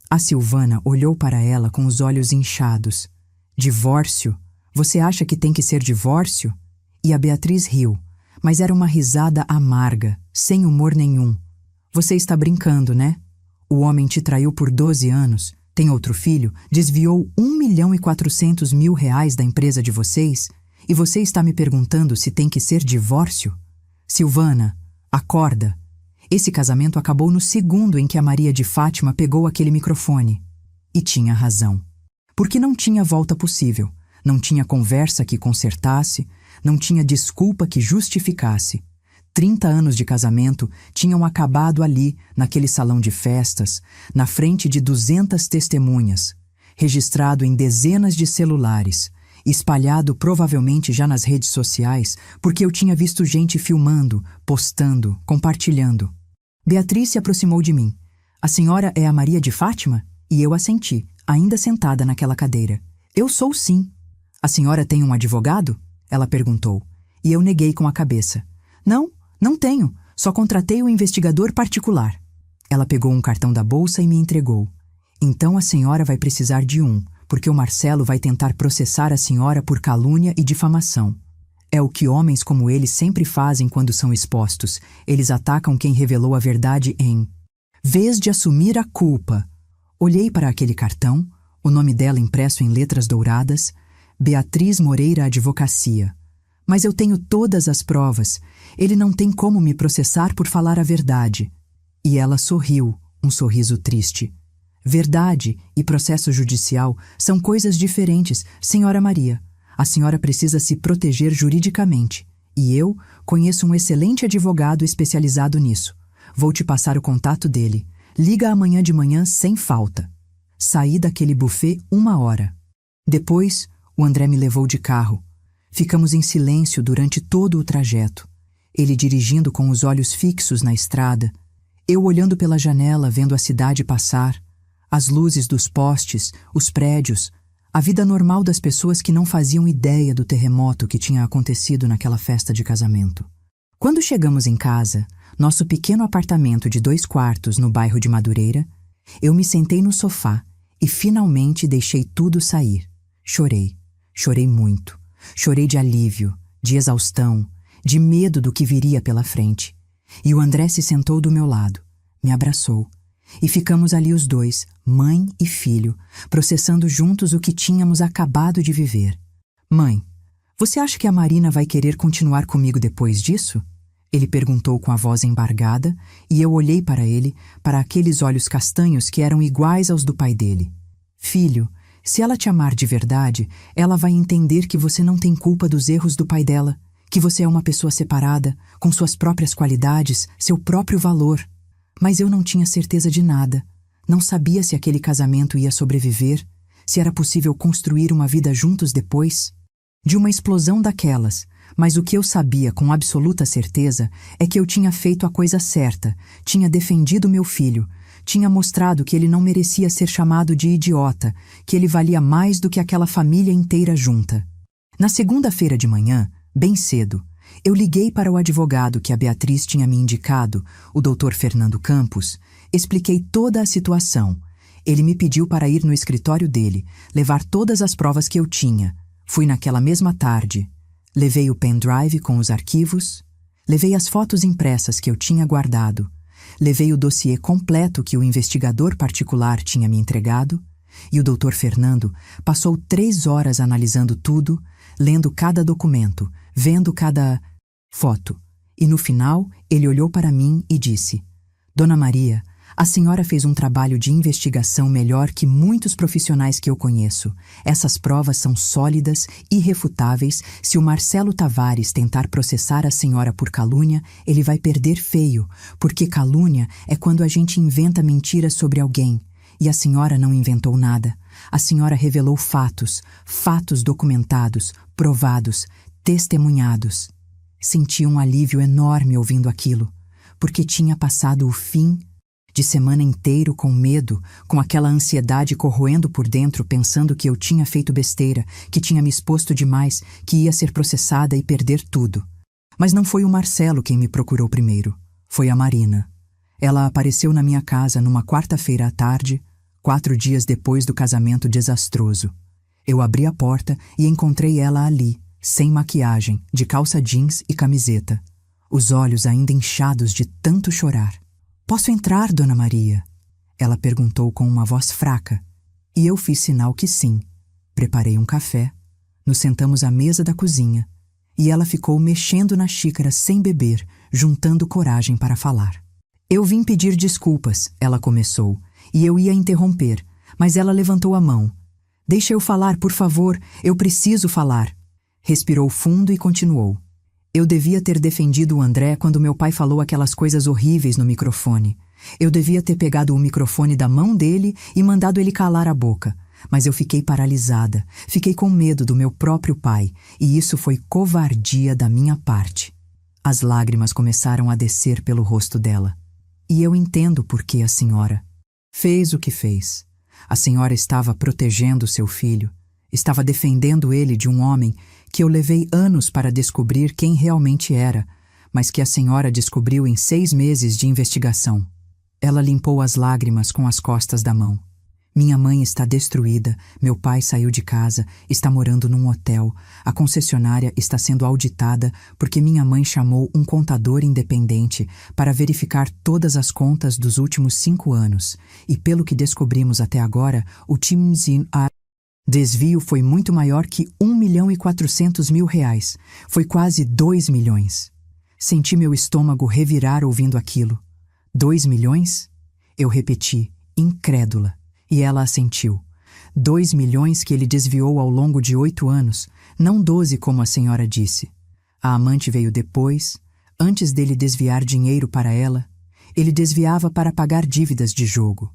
A Silvana olhou para ela com os olhos inchados. Divórcio? Você acha que tem que ser divórcio? E a Beatriz riu, mas era uma risada amarga, sem humor nenhum. Você está brincando, né? O homem te traiu por 12 anos, tem outro filho, desviou R$ 1.400.000 da empresa de vocês e você está me perguntando se tem que ser divórcio? Silvana, acorda. Esse casamento acabou no segundo em que a Maria de Fátima pegou aquele microfone. E tinha razão. Porque não tinha volta possível, não tinha conversa que consertasse, não tinha desculpa que justificasse. 30 anos de casamento tinham acabado ali, naquele salão de festas, na frente de 200 testemunhas, registrado em dezenas de celulares, espalhado provavelmente já nas redes sociais, porque eu tinha visto gente filmando, postando, compartilhando. Beatriz se aproximou de mim. A senhora é a Maria de Fátima? E eu assenti, ainda sentada naquela cadeira. Eu sou sim. A senhora tem um advogado? Ela perguntou. E eu neguei com a cabeça. Não tenho. Só contratei um investigador particular. Ela pegou um cartão da bolsa e me entregou. Então a senhora vai precisar de um, porque o Marcelo vai tentar processar a senhora por calúnia e difamação. É o que homens como ele sempre fazem quando são expostos. Eles atacam quem revelou a verdade em vez de assumir a culpa. Olhei para aquele cartão, o nome dela impresso em letras douradas, Beatriz Moreira Advocacia. Mas eu tenho todas as provas. Ele não tem como me processar por falar a verdade. E ela sorriu, um sorriso triste. Verdade e processo judicial são coisas diferentes, senhora Maria. A senhora precisa se proteger juridicamente. E eu conheço um excelente advogado especializado nisso. Vou te passar o contato dele. Liga amanhã de manhã sem falta. Saí daquele buffet 1 hora. Depois, o André me levou de carro. Ficamos em silêncio durante todo o trajeto. Ele dirigindo com os olhos fixos na estrada. Eu olhando pela janela, vendo a cidade passar. As luzes dos postes, os prédios. A vida normal das pessoas que não faziam ideia do terremoto que tinha acontecido naquela festa de casamento. Quando chegamos em casa, nosso pequeno apartamento de 2 quartos no bairro de Madureira, eu me sentei no sofá e finalmente deixei tudo sair. Chorei. Chorei muito. Chorei de alívio, de exaustão, de medo do que viria pela frente. E o André se sentou do meu lado, me abraçou. E ficamos ali os dois, mãe e filho, processando juntos o que tínhamos acabado de viver. Mãe, você acha que a Marina vai querer continuar comigo depois disso? Ele perguntou com a voz embargada, e eu olhei para ele, para aqueles olhos castanhos que eram iguais aos do pai dele. Filho, se ela te amar de verdade, ela vai entender que você não tem culpa dos erros do pai dela, que você é uma pessoa separada, com suas próprias qualidades, seu próprio valor. Mas eu não tinha certeza de nada. Não sabia se aquele casamento ia sobreviver, se era possível construir uma vida juntos depois. De uma explosão daquelas, mas o que eu sabia com absoluta certeza é que eu tinha feito a coisa certa, tinha defendido meu filho, tinha mostrado que ele não merecia ser chamado de idiota, que ele valia mais do que aquela família inteira junta. Na segunda-feira de manhã, bem cedo, eu liguei para o advogado que a Beatriz tinha me indicado, o Dr. Fernando Campos, expliquei toda a situação. Ele me pediu para ir no escritório dele, levar todas as provas que eu tinha. Fui naquela mesma tarde. Levei o pendrive com os arquivos, levei as fotos impressas que eu tinha guardado, levei o dossiê completo que o investigador particular tinha me entregado, e o Dr. Fernando passou 3 horas analisando tudo, lendo cada documento, vendo cada foto. E no final, ele olhou para mim e disse: Dona Maria, a senhora fez um trabalho de investigação melhor que muitos profissionais que eu conheço. Essas provas são sólidas, irrefutáveis. Se o Marcelo Tavares tentar processar a senhora por calúnia, ele vai perder feio, porque calúnia é quando a gente inventa mentiras sobre alguém. E a senhora não inventou nada. A senhora revelou fatos, fatos documentados, provados, testemunhados. Senti um alívio enorme ouvindo aquilo, porque tinha passado o fim de semana inteiro com medo, com aquela ansiedade corroendo por dentro, pensando que eu tinha feito besteira, que tinha me exposto demais, que ia ser processada e perder tudo. Mas não foi o Marcelo quem me procurou primeiro. Foi a Marina. Ela apareceu na minha casa numa quarta-feira à tarde, 4 dias depois do casamento desastroso. Eu abri a porta e encontrei ela ali, sem maquiagem, de calça jeans e camiseta. Os olhos ainda inchados de tanto chorar. "Posso entrar, Dona Maria?" Ela perguntou com uma voz fraca, e eu fiz sinal que sim. Preparei um café, nos sentamos à mesa da cozinha, e ela ficou mexendo na xícara sem beber, juntando coragem para falar. "Eu vim pedir desculpas", ela começou, e eu ia interromper, mas ela levantou a mão. "Deixa eu falar, por favor, eu preciso falar." Respirou fundo e continuou. "Eu devia ter defendido o André quando meu pai falou aquelas coisas horríveis no microfone. Eu devia ter pegado o microfone da mão dele e mandado ele calar a boca. Mas eu fiquei paralisada, fiquei com medo do meu próprio pai, e isso foi covardia da minha parte." As lágrimas começaram a descer pelo rosto dela. "E eu entendo por que a senhora fez o que fez. A senhora estava protegendo seu filho, estava defendendo ele de um homem que eu levei anos para descobrir quem realmente era, mas que a senhora descobriu em 6 meses de investigação." Ela limpou as lágrimas com as costas da mão. "Minha mãe está destruída, meu pai saiu de casa, está morando num hotel, a concessionária está sendo auditada porque minha mãe chamou um contador independente para verificar todas as contas dos últimos 5 anos, e pelo que descobrimos até agora, o desvio foi muito maior que R$ 1.400.000, foi quase 2 milhões. Senti meu estômago revirar ouvindo aquilo. 2 milhões? Eu repeti, incrédula. E ela assentiu. 2 milhões que ele desviou ao longo de 8 anos, não 12 como a senhora disse. A amante veio depois, antes dele desviar dinheiro para ela. Ele desviava para pagar dívidas de jogo.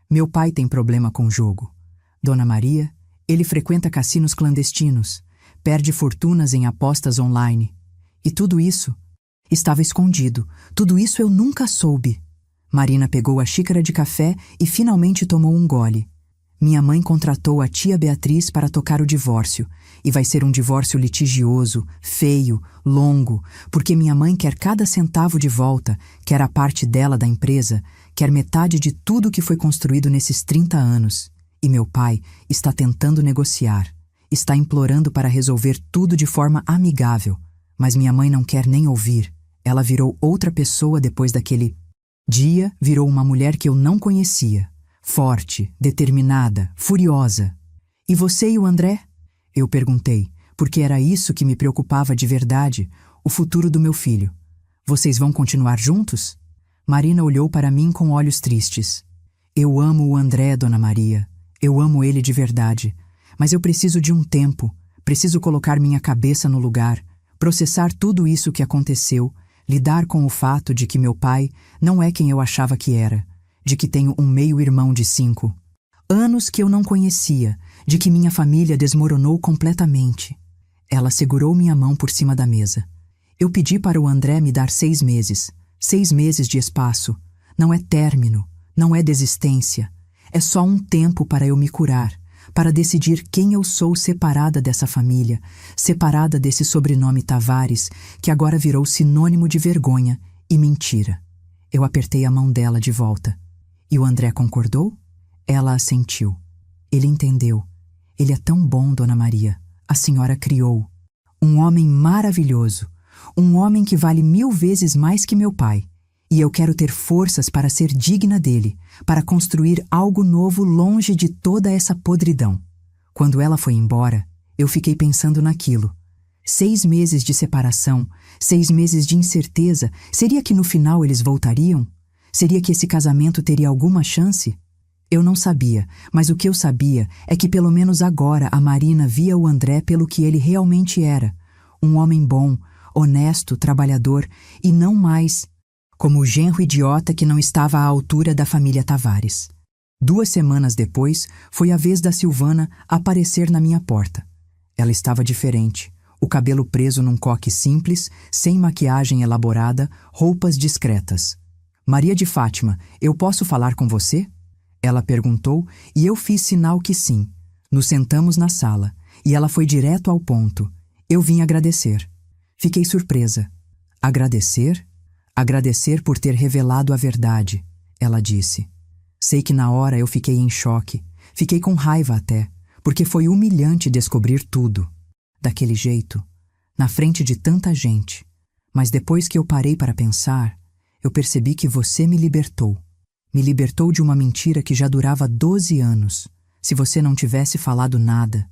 Meu pai tem problema com jogo. Dona Maria, ele frequenta cassinos clandestinos, perde fortunas em apostas online. E tudo isso estava escondido, tudo isso eu nunca soube. Marina pegou a xícara de café e finalmente tomou um gole. Minha mãe contratou a tia Beatriz para tocar o divórcio, e vai ser um divórcio litigioso, feio, longo, porque minha mãe quer cada centavo de volta, quer a parte dela da empresa, quer metade de tudo que foi construído nesses 30 anos. E meu pai está tentando negociar, está implorando para resolver tudo de forma amigável, mas minha mãe não quer nem ouvir. Ela virou outra pessoa depois daquele dia, virou uma mulher que eu não conhecia. Forte, determinada, furiosa. "E você e o André?" Eu perguntei, porque era isso que me preocupava de verdade, o futuro do meu filho. "Vocês vão continuar juntos?" Marina olhou para mim com olhos tristes. "Eu amo o André, Dona Maria. Eu amo ele de verdade. Mas eu preciso de um tempo, preciso colocar minha cabeça no lugar, processar tudo isso que aconteceu, lidar com o fato de que meu pai não é quem eu achava que era, de que tenho um meio-irmão de 5 anos que eu não conhecia, de que minha família desmoronou completamente." Ela segurou minha mão por cima da mesa. "Eu pedi para o André me dar 6 meses. 6 meses de espaço. Não é término, não é desistência. É só um tempo para eu me curar, para decidir quem eu sou separada dessa família, separada desse sobrenome Tavares, que agora virou sinônimo de vergonha e mentira." Eu apertei a mão dela de volta. "E o André concordou?" Ela assentiu. "Ele entendeu. Ele é tão bom, Dona Maria. A senhora criou. Um homem maravilhoso. Um homem que vale 1000 vezes mais que meu pai. E eu quero ter forças para ser digna dele, para construir algo novo longe de toda essa podridão." Quando ela foi embora, eu fiquei pensando naquilo. 6 meses de separação, 6 meses de incerteza, seria que no final eles voltariam? Seria que esse casamento teria alguma chance? Eu não sabia, mas o que eu sabia é que pelo menos agora a Marina via o André pelo que ele realmente era. Um homem bom, honesto, trabalhador, e não mais como o genro idiota que não estava à altura da família Tavares. 2 semanas depois, foi a vez da Silvana aparecer na minha porta. Ela estava diferente. O cabelo preso num coque simples, sem maquiagem elaborada, roupas discretas. Maria de Fátima, eu posso falar com você? Ela perguntou e eu fiz sinal que sim. Nos sentamos na sala e ela foi direto ao ponto. Eu vim agradecer. Fiquei surpresa. Agradecer? Agradecer por ter revelado a verdade, ela disse. Sei que na hora eu fiquei em choque. Fiquei com raiva até, porque foi humilhante descobrir tudo. Daquele jeito, na frente de tanta gente. Mas depois que eu parei para pensar, eu percebi que você me libertou. Me libertou de uma mentira que já durava 12 anos. Se você não tivesse falado nada,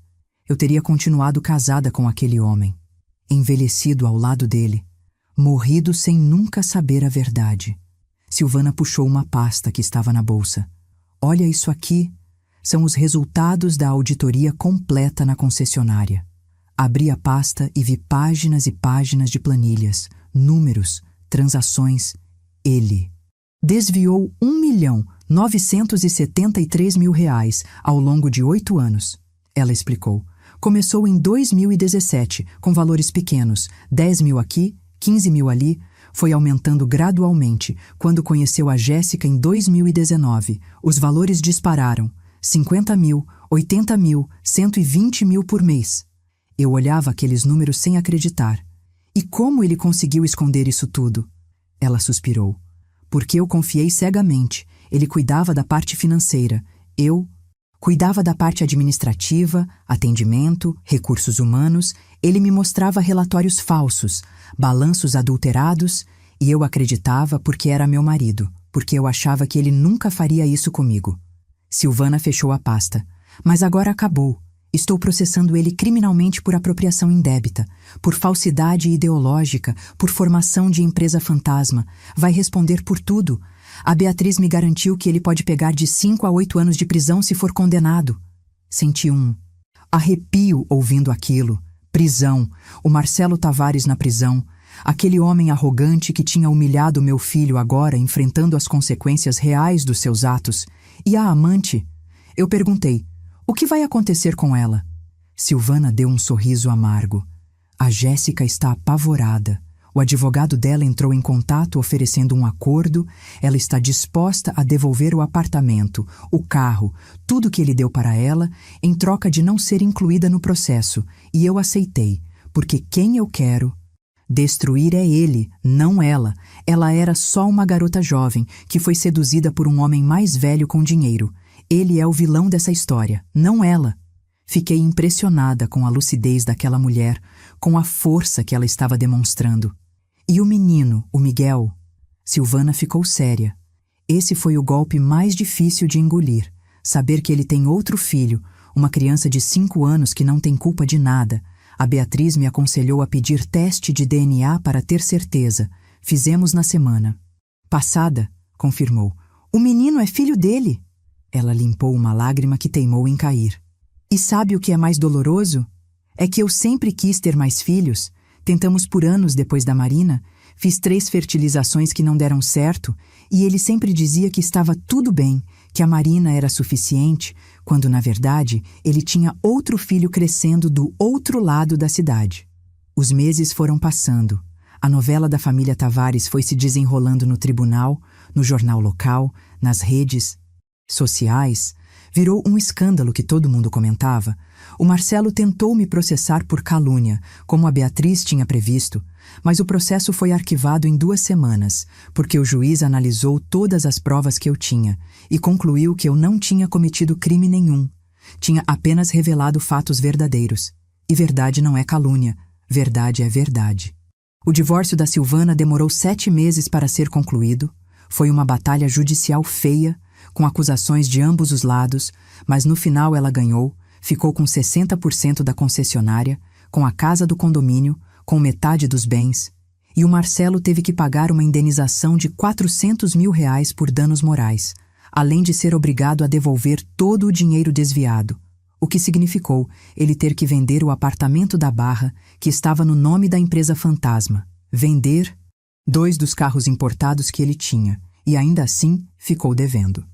eu teria continuado casada com aquele homem, envelhecido ao lado dele, morrido sem nunca saber a verdade. Silvana puxou uma pasta que estava na bolsa. Olha isso aqui. São os resultados da auditoria completa na concessionária. Abri a pasta e vi páginas e páginas de planilhas, números, transações. Ele desviou R$1.973.000 ao longo de 8 anos. Ela explicou. Começou em 2017, com valores pequenos, 10 mil aqui, 15 mil ali, foi aumentando gradualmente. Quando conheceu a Jéssica em 2019, os valores dispararam, 50 mil, 80 mil, 120 mil por mês. Eu olhava aqueles números sem acreditar. E como ele conseguiu esconder isso tudo? Ela suspirou. Porque eu confiei cegamente. Ele cuidava da parte financeira. Eu cuidava da parte administrativa, atendimento, recursos humanos. Ele me mostrava relatórios falsos, balanços adulterados, e eu acreditava porque era meu marido, porque eu achava que ele nunca faria isso comigo. Silvana fechou a pasta. Mas agora acabou. Estou processando ele criminalmente por apropriação indébita, por falsidade ideológica, por formação de empresa fantasma. Vai responder por tudo. A Beatriz me garantiu que ele pode pegar de 5 a 8 anos de prisão se for condenado. Senti um arrepio ouvindo aquilo. Prisão. O Marcelo Tavares na prisão. Aquele homem arrogante que tinha humilhado meu filho agora enfrentando as consequências reais dos seus atos. E a amante? Eu perguntei. O que vai acontecer com ela? Silvana deu um sorriso amargo. A Jéssica está apavorada. O advogado dela entrou em contato oferecendo um acordo. Ela está disposta a devolver o apartamento, o carro, tudo que ele deu para ela, em troca de não ser incluída no processo. E eu aceitei, porque quem eu quero destruir é ele, não ela. Ela era só uma garota jovem que foi seduzida por um homem mais velho com dinheiro. Ele é o vilão dessa história, não ela. Fiquei impressionada com a lucidez daquela mulher, com a força que ela estava demonstrando. E o menino, o Miguel? Silvana ficou séria. Esse foi o golpe mais difícil de engolir. Saber que ele tem outro filho, uma criança de 5 anos que não tem culpa de nada. A Beatriz me aconselhou a pedir teste de DNA para ter certeza. Fizemos na semana passada, confirmou. O menino é filho dele. Ela limpou uma lágrima que teimou em cair. E sabe o que é mais doloroso? É que eu sempre quis ter mais filhos. Tentamos por anos depois da Marina. Fiz 3 fertilizações que não deram certo. E ele sempre dizia que estava tudo bem, que a Marina era suficiente, quando, na verdade, ele tinha outro filho crescendo do outro lado da cidade. Os meses foram passando. A novela da família Tavares foi se desenrolando no tribunal, no jornal local, nas redes sociais. Virou um escândalo que todo mundo comentava. O Marcelo tentou me processar por calúnia, como a Beatriz tinha previsto, mas o processo foi arquivado em 2 semanas, porque o juiz analisou todas as provas que eu tinha e concluiu que eu não tinha cometido crime nenhum. Tinha apenas revelado fatos verdadeiros. E verdade não é calúnia, verdade é verdade. O divórcio da Silvana demorou 7 meses para ser concluído. Foi uma batalha judicial feia, com acusações de ambos os lados, mas no final ela ganhou, ficou com 60% da concessionária, com a casa do condomínio, com metade dos bens, e o Marcelo teve que pagar uma indenização de R$400 mil por danos morais, além de ser obrigado a devolver todo o dinheiro desviado, o que significou ele ter que vender o apartamento da Barra, que estava no nome da empresa fantasma, vender 2 dos carros importados que ele tinha, e ainda assim ficou devendo.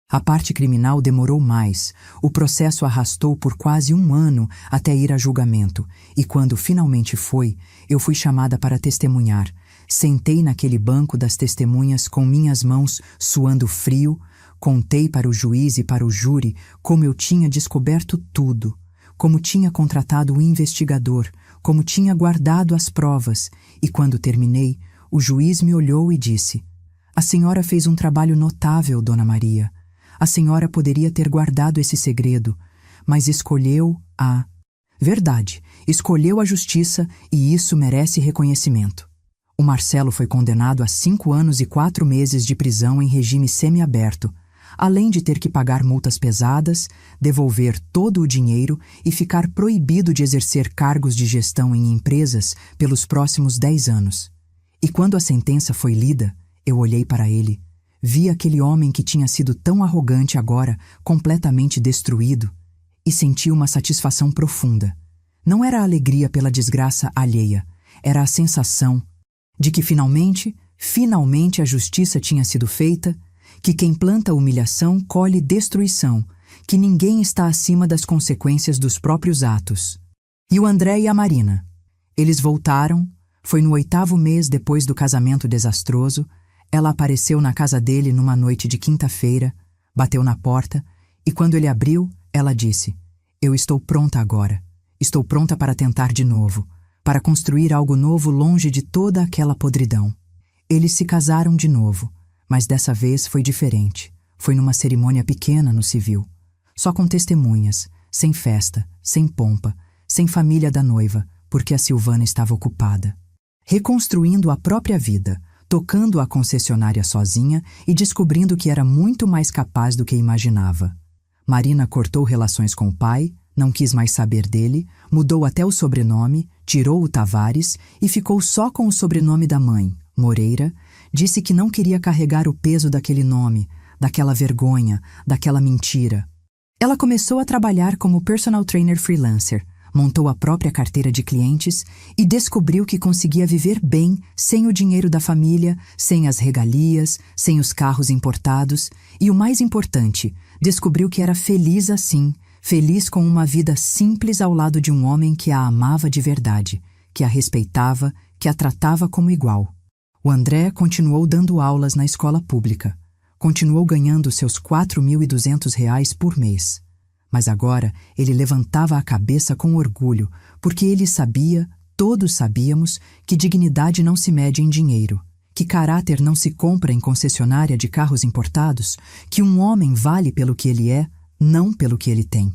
A parte criminal demorou mais. O processo arrastou por quase 1 ano até ir a julgamento, e quando finalmente foi, eu fui chamada para testemunhar. Sentei naquele banco das testemunhas com minhas mãos suando frio, contei para o juiz e para o júri como eu tinha descoberto tudo, como tinha contratado o investigador, como tinha guardado as provas, e quando terminei, o juiz me olhou e disse: "A senhora fez um trabalho notável, Dona Maria. A senhora poderia ter guardado esse segredo, mas escolheu a... Verdade, escolheu a justiça e isso merece reconhecimento." O Marcelo foi condenado a 5 anos e 4 meses de prisão em regime semiaberto, além de ter que pagar multas pesadas, devolver todo o dinheiro e ficar proibido de exercer cargos de gestão em empresas pelos próximos 10 anos. E quando a sentença foi lida, eu olhei para ele, vi aquele homem que tinha sido tão arrogante agora completamente destruído e senti uma satisfação profunda. Não era a alegria pela desgraça alheia, era a sensação de que finalmente a justiça tinha sido feita, que quem planta humilhação colhe destruição, que ninguém está acima das consequências dos próprios atos. E o André e a Marina? Eles voltaram, foi no 8º mês depois do casamento desastroso, ela apareceu na casa dele numa noite de quinta-feira, bateu na porta e quando ele abriu, ela disse: "Eu estou pronta agora, estou pronta para tentar de novo, para construir algo novo longe de toda aquela podridão." Eles se casaram de novo, mas dessa vez foi diferente. Foi numa cerimônia pequena no civil, só com testemunhas, sem festa, sem pompa, sem família da noiva, porque a Silvana estava ocupada, reconstruindo a própria vida, tocando a concessionária sozinha e descobrindo que era muito mais capaz do que imaginava. Marina cortou relações com o pai, não quis mais saber dele, mudou até o sobrenome, tirou o Tavares e ficou só com o sobrenome da mãe, Moreira. Disse que não queria carregar o peso daquele nome, daquela vergonha, daquela mentira. Ela começou a trabalhar como personal trainer freelancer, montou a própria carteira de clientes e descobriu que conseguia viver bem sem o dinheiro da família, sem as regalias, sem os carros importados e, o mais importante, descobriu que era feliz assim, feliz com uma vida simples ao lado de um homem que a amava de verdade, que a respeitava, que a tratava como igual. O André continuou dando aulas na escola pública, continuou ganhando seus R$ 4.200 por mês. Mas agora ele levantava a cabeça com orgulho, porque ele sabia, todos sabíamos, que dignidade não se mede em dinheiro, que caráter não se compra em concessionária de carros importados, que um homem vale pelo que ele é, não pelo que ele tem.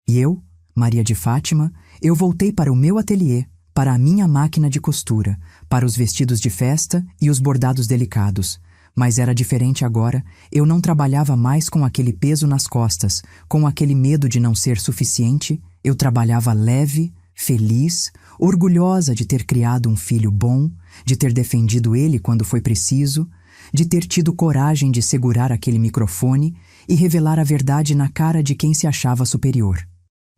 E eu, Maria de Fátima, eu voltei para o meu ateliê, para a minha máquina de costura, para os vestidos de festa e os bordados delicados. Mas era diferente agora, eu não trabalhava mais com aquele peso nas costas, com aquele medo de não ser suficiente, eu trabalhava leve, feliz, orgulhosa de ter criado um filho bom, de ter defendido ele quando foi preciso, de ter tido coragem de segurar aquele microfone e revelar a verdade na cara de quem se achava superior.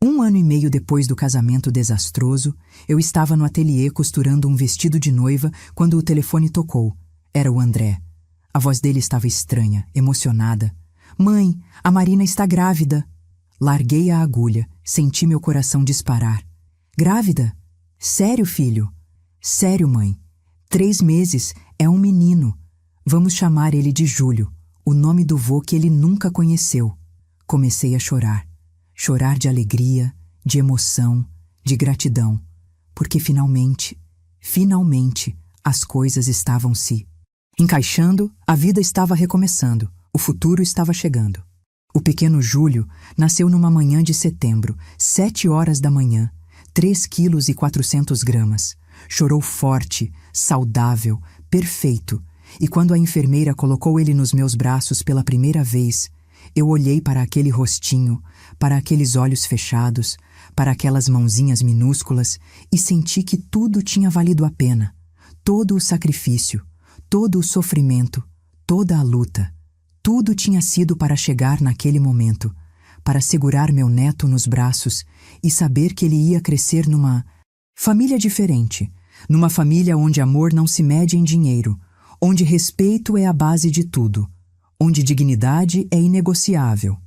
1 ano e meio depois do casamento desastroso, eu estava no ateliê costurando um vestido de noiva quando o telefone tocou. Era o André. A voz dele estava estranha, emocionada. "Mãe, a Marina está grávida." Larguei a agulha, senti meu coração disparar. "Grávida? Sério, filho?" "Sério, mãe. 3 meses, é um menino. Vamos chamar ele de Júlio, o nome do vô que ele nunca conheceu." Comecei a chorar. Chorar de alegria, de emoção, de gratidão. Porque finalmente, as coisas estavam se encaixando, a vida estava recomeçando, o futuro estava chegando. O pequeno Júlio nasceu numa manhã de setembro, 7 horas da manhã, 3,4 kg. Chorou forte, saudável, perfeito, e quando a enfermeira colocou ele nos meus braços pela primeira vez, eu olhei para aquele rostinho, para aqueles olhos fechados, para aquelas mãozinhas minúsculas e senti que tudo tinha valido a pena. Todo o sacrifício, todo o sofrimento, toda a luta, tudo tinha sido para chegar naquele momento, para segurar meu neto nos braços e saber que ele ia crescer numa família diferente, numa família onde amor não se mede em dinheiro, onde respeito é a base de tudo, onde dignidade é inegociável.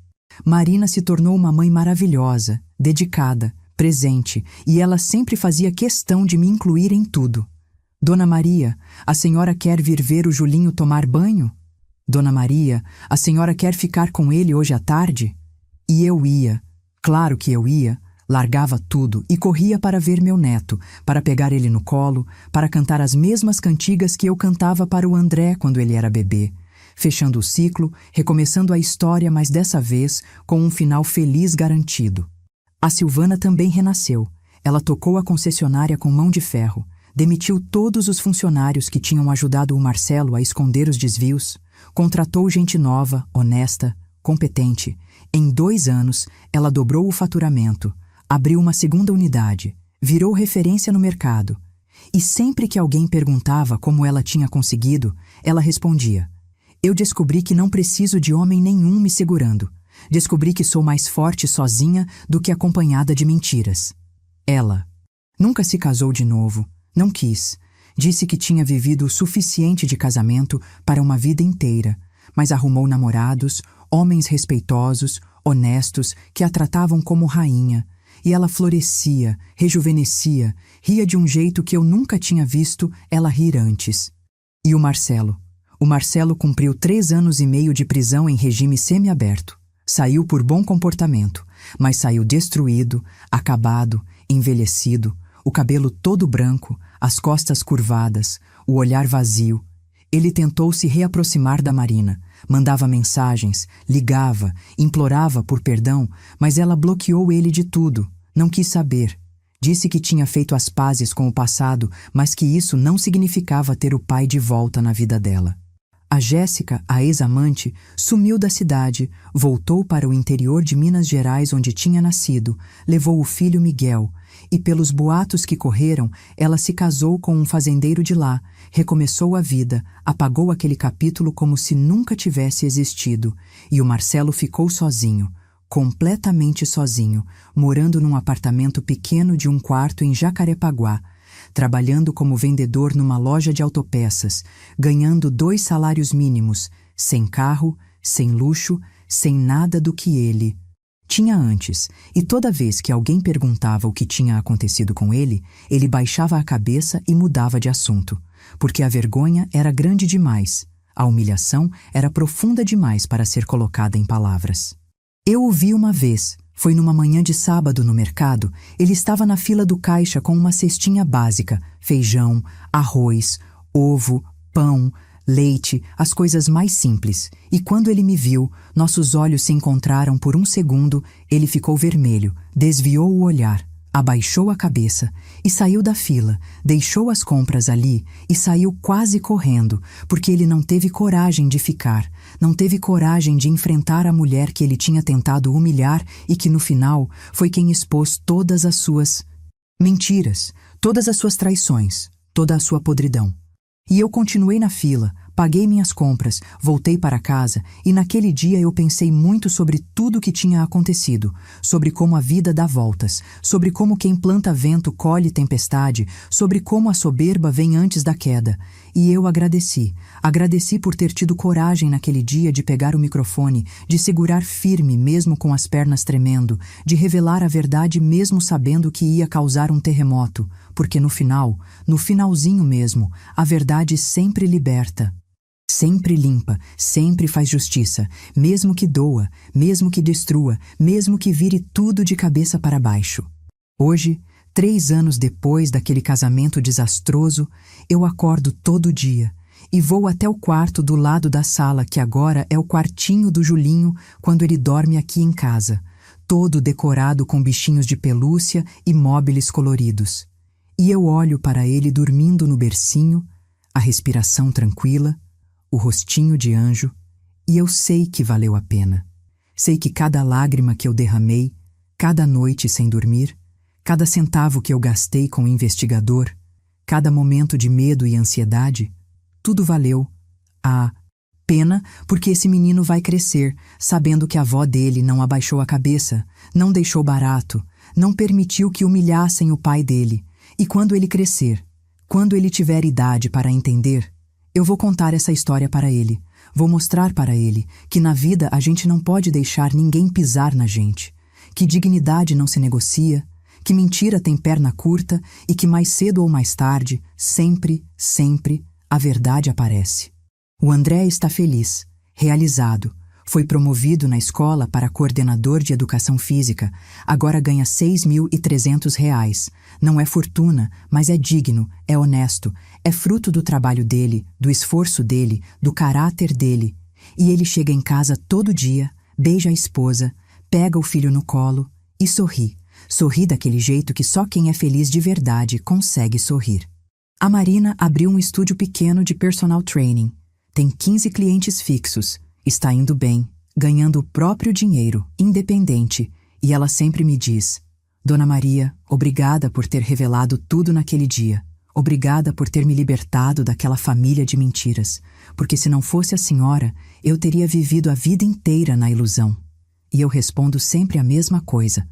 Marina se tornou uma mãe maravilhosa, dedicada, presente, e ela sempre fazia questão de me incluir em tudo. Dona Maria, a senhora quer vir ver o Julinho tomar banho? Dona Maria, a senhora quer ficar com ele hoje à tarde? E eu ia, claro que eu ia, largava tudo e corria para ver meu neto, para pegar ele no colo, para cantar as mesmas cantigas que eu cantava para o André quando ele era bebê, fechando o ciclo, recomeçando a história, mas dessa vez com um final feliz garantido. A Silvana também renasceu. Ela tocou a concessionária com mão de ferro, demitiu todos os funcionários que tinham ajudado o Marcelo a esconder os desvios, contratou gente nova, honesta, competente. Em 2 anos, ela dobrou o faturamento, abriu uma segunda unidade, virou referência no mercado. E sempre que alguém perguntava como ela tinha conseguido, ela respondia: eu descobri que não preciso de homem nenhum me segurando. Descobri que sou mais forte sozinha do que acompanhada de mentiras. Ela nunca se casou de novo, não quis. Disse que tinha vivido o suficiente de casamento para uma vida inteira, mas arrumou namorados, homens respeitosos, honestos, que a tratavam como rainha. E ela florescia, rejuvenescia, ria de um jeito que eu nunca tinha visto ela rir antes. E o Marcelo? O Marcelo cumpriu 3 anos e meio de prisão em regime semiaberto. Saiu por bom comportamento, mas saiu destruído, acabado, envelhecido, o cabelo todo branco, as costas curvadas, o olhar vazio. Ele tentou se reaproximar da Marina, mandava mensagens, ligava, implorava por perdão, mas ela bloqueou ele de tudo, não quis saber. Disse que tinha feito as pazes com o passado, mas que isso não significava ter o pai de volta na vida dela. A Jéssica, a ex-amante, sumiu da cidade, voltou para o interior de Minas Gerais onde tinha nascido, levou o filho Miguel, e pelos boatos que correram, ela se casou com um fazendeiro de lá, recomeçou a vida, apagou aquele capítulo como se nunca tivesse existido, e o Marcelo ficou sozinho, completamente sozinho, morando num apartamento pequeno de 1 quarto em Jacarepaguá, trabalhando como vendedor numa loja de autopeças, ganhando 2 salários mínimos, sem carro, sem luxo, sem nada do que ele tinha antes. E toda vez que alguém perguntava o que tinha acontecido com ele baixava a cabeça e mudava de assunto, porque a vergonha era grande demais, a humilhação era profunda demais para ser colocada em palavras. Eu o vi uma vez. Foi numa manhã de sábado no mercado. Ele estava na fila do caixa com uma cestinha básica, feijão, arroz, ovo, pão, leite, as coisas mais simples. E quando ele me viu, nossos olhos se encontraram por 1 segundo, ele ficou vermelho, desviou o olhar, abaixou a cabeça e saiu da fila, deixou as compras ali e saiu quase correndo, porque ele não teve coragem de ficar, não teve coragem de enfrentar a mulher que ele tinha tentado humilhar e que no final foi quem expôs todas as suas mentiras, todas as suas traições, toda a sua podridão. E eu continuei na fila, paguei minhas compras, voltei para casa e naquele dia eu pensei muito sobre tudo o que tinha acontecido, sobre como a vida dá voltas, sobre como quem planta vento colhe tempestade, sobre como a soberba vem antes da queda. E eu agradeci por ter tido coragem naquele dia de pegar o microfone, de segurar firme mesmo com as pernas tremendo, de revelar a verdade mesmo sabendo que ia causar um terremoto, porque no finalzinho mesmo, a verdade sempre liberta. Sempre limpa, sempre faz justiça, mesmo que doa, mesmo que destrua, mesmo que vire tudo de cabeça para baixo. Hoje, 3 anos depois daquele casamento desastroso, eu acordo todo dia e vou até o quarto do lado da sala, que agora é o quartinho do Julinho quando ele dorme aqui em casa, todo decorado com bichinhos de pelúcia e móveis coloridos. E eu olho para ele dormindo no bercinho, a respiração tranquila, o rostinho de anjo, e eu sei que valeu a pena. Sei que cada lágrima que eu derramei, cada noite sem dormir, cada centavo que eu gastei com o investigador, cada momento de medo e ansiedade, tudo valeu a pena, porque esse menino vai crescer, sabendo que a avó dele não abaixou a cabeça, não deixou barato, não permitiu que humilhassem o pai dele. E quando ele crescer, quando ele tiver idade para entender, eu vou contar essa história para ele. Vou mostrar para ele que na vida a gente não pode deixar ninguém pisar na gente, que dignidade não se negocia, que mentira tem perna curta e que mais cedo ou mais tarde, sempre, sempre, a verdade aparece. O André está feliz, realizado. Foi promovido na escola para coordenador de educação física. Agora ganha R$ 6.300. Não é fortuna, mas é digno, é honesto. É fruto do trabalho dele, do esforço dele, do caráter dele. E ele chega em casa todo dia, beija a esposa, pega o filho no colo e sorri. Sorri daquele jeito que só quem é feliz de verdade consegue sorrir. A Marina abriu um estúdio pequeno de personal training. Tem 15 clientes fixos. Está indo bem, ganhando o próprio dinheiro, independente. E ela sempre me diz: Dona Maria, obrigada por ter revelado tudo naquele dia. Obrigada por ter me libertado daquela família de mentiras. Porque se não fosse a senhora, eu teria vivido a vida inteira na ilusão. E eu respondo sempre a mesma coisa.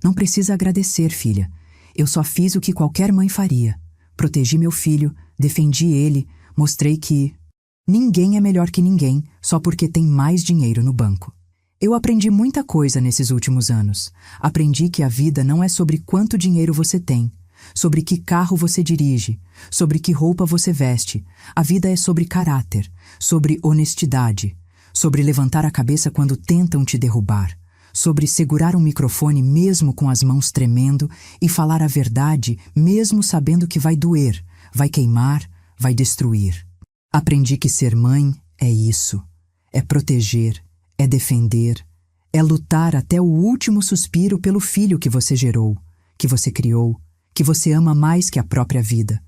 Não precisa agradecer, filha. Eu só fiz o que qualquer mãe faria. Protegi meu filho, defendi ele, mostrei que ninguém é melhor que ninguém só porque tem mais dinheiro no banco. Eu aprendi muita coisa nesses últimos anos. Aprendi que a vida não é sobre quanto dinheiro você tem, sobre que carro você dirige, sobre que roupa você veste. A vida é sobre caráter, sobre honestidade, sobre levantar a cabeça quando tentam te derrubar, sobre segurar um microfone mesmo com as mãos tremendo e falar a verdade mesmo sabendo que vai doer, vai queimar, vai destruir. Aprendi que ser mãe é isso, é proteger, é defender, é lutar até o último suspiro pelo filho que você gerou, que você criou, que você ama mais que a própria vida.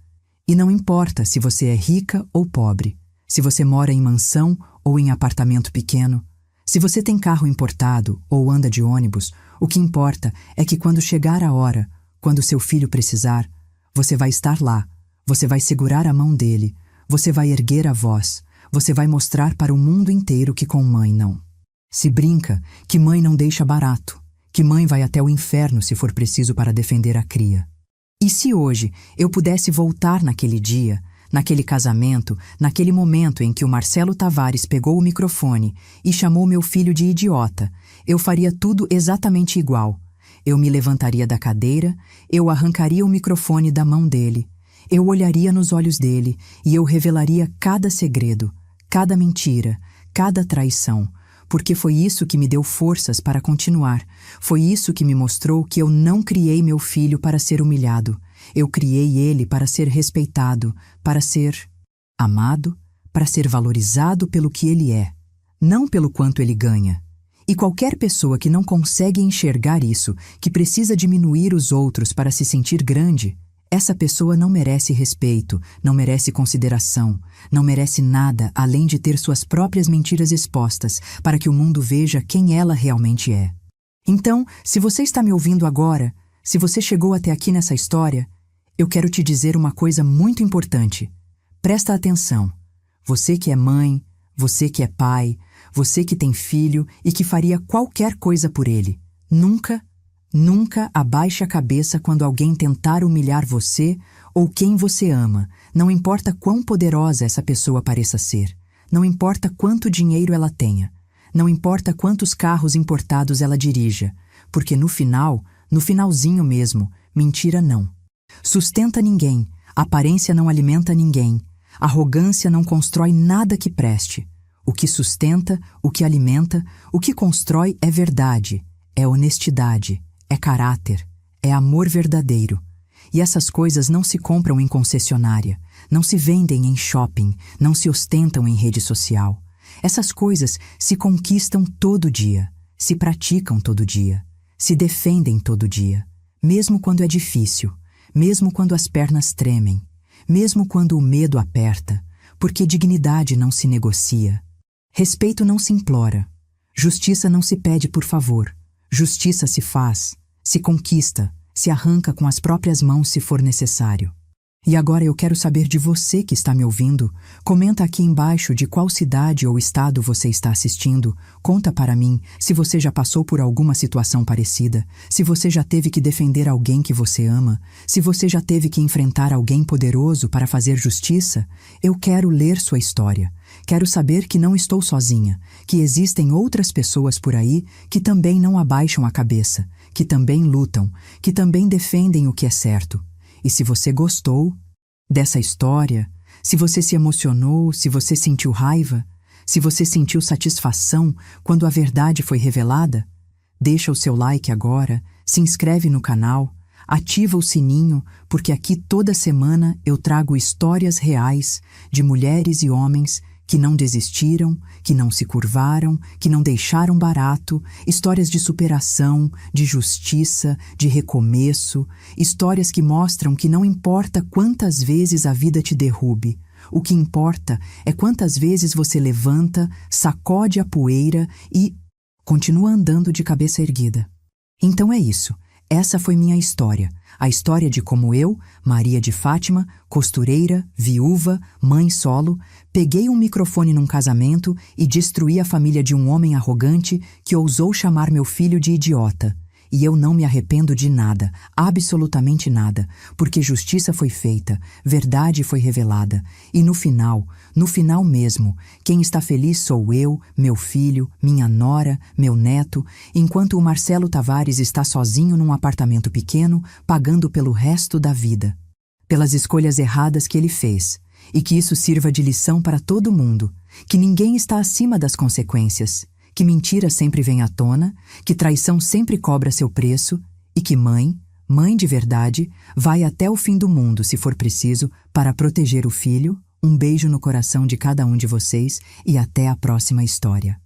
E não importa se você é rica ou pobre, se você mora em mansão ou em apartamento pequeno, se você tem carro importado ou anda de ônibus, o que importa é que quando chegar a hora, quando seu filho precisar, você vai estar lá, você vai segurar a mão dele, você vai erguer a voz, você vai mostrar para o mundo inteiro que com mãe não. Se brinca, que mãe não deixa barato, que mãe vai até o inferno se for preciso para defender a cria. E se hoje eu pudesse voltar naquele dia, naquele casamento, naquele momento em que o Marcelo Tavares pegou o microfone e chamou meu filho de idiota, eu faria tudo exatamente igual. Eu me levantaria da cadeira, eu arrancaria o microfone da mão dele, eu olharia nos olhos dele e eu revelaria cada segredo, cada mentira, cada traição, porque foi isso que me deu forças para continuar. Foi isso que me mostrou que eu não criei meu filho para ser humilhado. Eu criei ele para ser respeitado, para ser amado, para ser valorizado pelo que ele é, não pelo quanto ele ganha. E qualquer pessoa que não consegue enxergar isso, que precisa diminuir os outros para se sentir grande, essa pessoa não merece respeito, não merece consideração, não merece nada além de ter suas próprias mentiras expostas para que o mundo veja quem ela realmente é. Então, se você está me ouvindo agora, se você chegou até aqui nessa história, eu quero te dizer uma coisa muito importante. Presta atenção. Você que é mãe, você que é pai, você que tem filho e que faria qualquer coisa por ele, nunca abaixe a cabeça quando alguém tentar humilhar você ou quem você ama. Não importa quão poderosa essa pessoa pareça ser. Não importa quanto dinheiro ela tenha. Não importa quantos carros importados ela dirija. Porque no finalzinho mesmo, mentira não. Sustenta ninguém. Aparência não alimenta ninguém. Arrogância não constrói nada que preste. O que sustenta, o que alimenta, o que constrói é verdade, é honestidade, é caráter, é amor verdadeiro. E essas coisas não se compram em concessionária, não se vendem em shopping, não se ostentam em rede social. Essas coisas se conquistam todo dia, se praticam todo dia, se defendem todo dia, mesmo quando é difícil, mesmo quando as pernas tremem, mesmo quando o medo aperta, porque dignidade não se negocia. Respeito não se implora, justiça não se pede por favor, justiça se faz, se conquista, se arranca com as próprias mãos se for necessário. E agora eu quero saber de você que está me ouvindo. Comenta aqui embaixo de qual cidade ou estado você está assistindo. Conta para mim se você já passou por alguma situação parecida, se você já teve que defender alguém que você ama, se você já teve que enfrentar alguém poderoso para fazer justiça. Eu quero ler sua história. Quero saber que não estou sozinha, que existem outras pessoas por aí que também não abaixam a cabeça, que também lutam, que também defendem o que é certo. E se você gostou dessa história, se você se emocionou, se você sentiu raiva, se você sentiu satisfação quando a verdade foi revelada, deixa o seu like agora, se inscreve no canal, ativa o sininho, porque aqui toda semana eu trago histórias reais de mulheres e homens que não desistiram, que não se curvaram, que não deixaram barato, histórias de superação, de justiça, de recomeço, histórias que mostram que não importa quantas vezes a vida te derrube, o que importa é quantas vezes você levanta, sacode a poeira e continua andando de cabeça erguida. Então é isso. Essa foi minha história, a história de como eu, Maria de Fátima, costureira, viúva, mãe solo, peguei um microfone num casamento e destruí a família de um homem arrogante que ousou chamar meu filho de idiota. E eu não me arrependo de nada, absolutamente nada, porque justiça foi feita, verdade foi revelada. E no final mesmo, quem está feliz sou eu, meu filho, minha nora, meu neto, enquanto o Marcelo Tavares está sozinho num apartamento pequeno, pagando pelo resto da vida. Pelas escolhas erradas que ele fez. E que isso sirva de lição para todo mundo, que ninguém está acima das consequências, que mentira sempre vem à tona, que traição sempre cobra seu preço e que mãe de verdade, vai até o fim do mundo se for preciso para proteger o filho. Um beijo no coração de cada um de vocês e até a próxima história.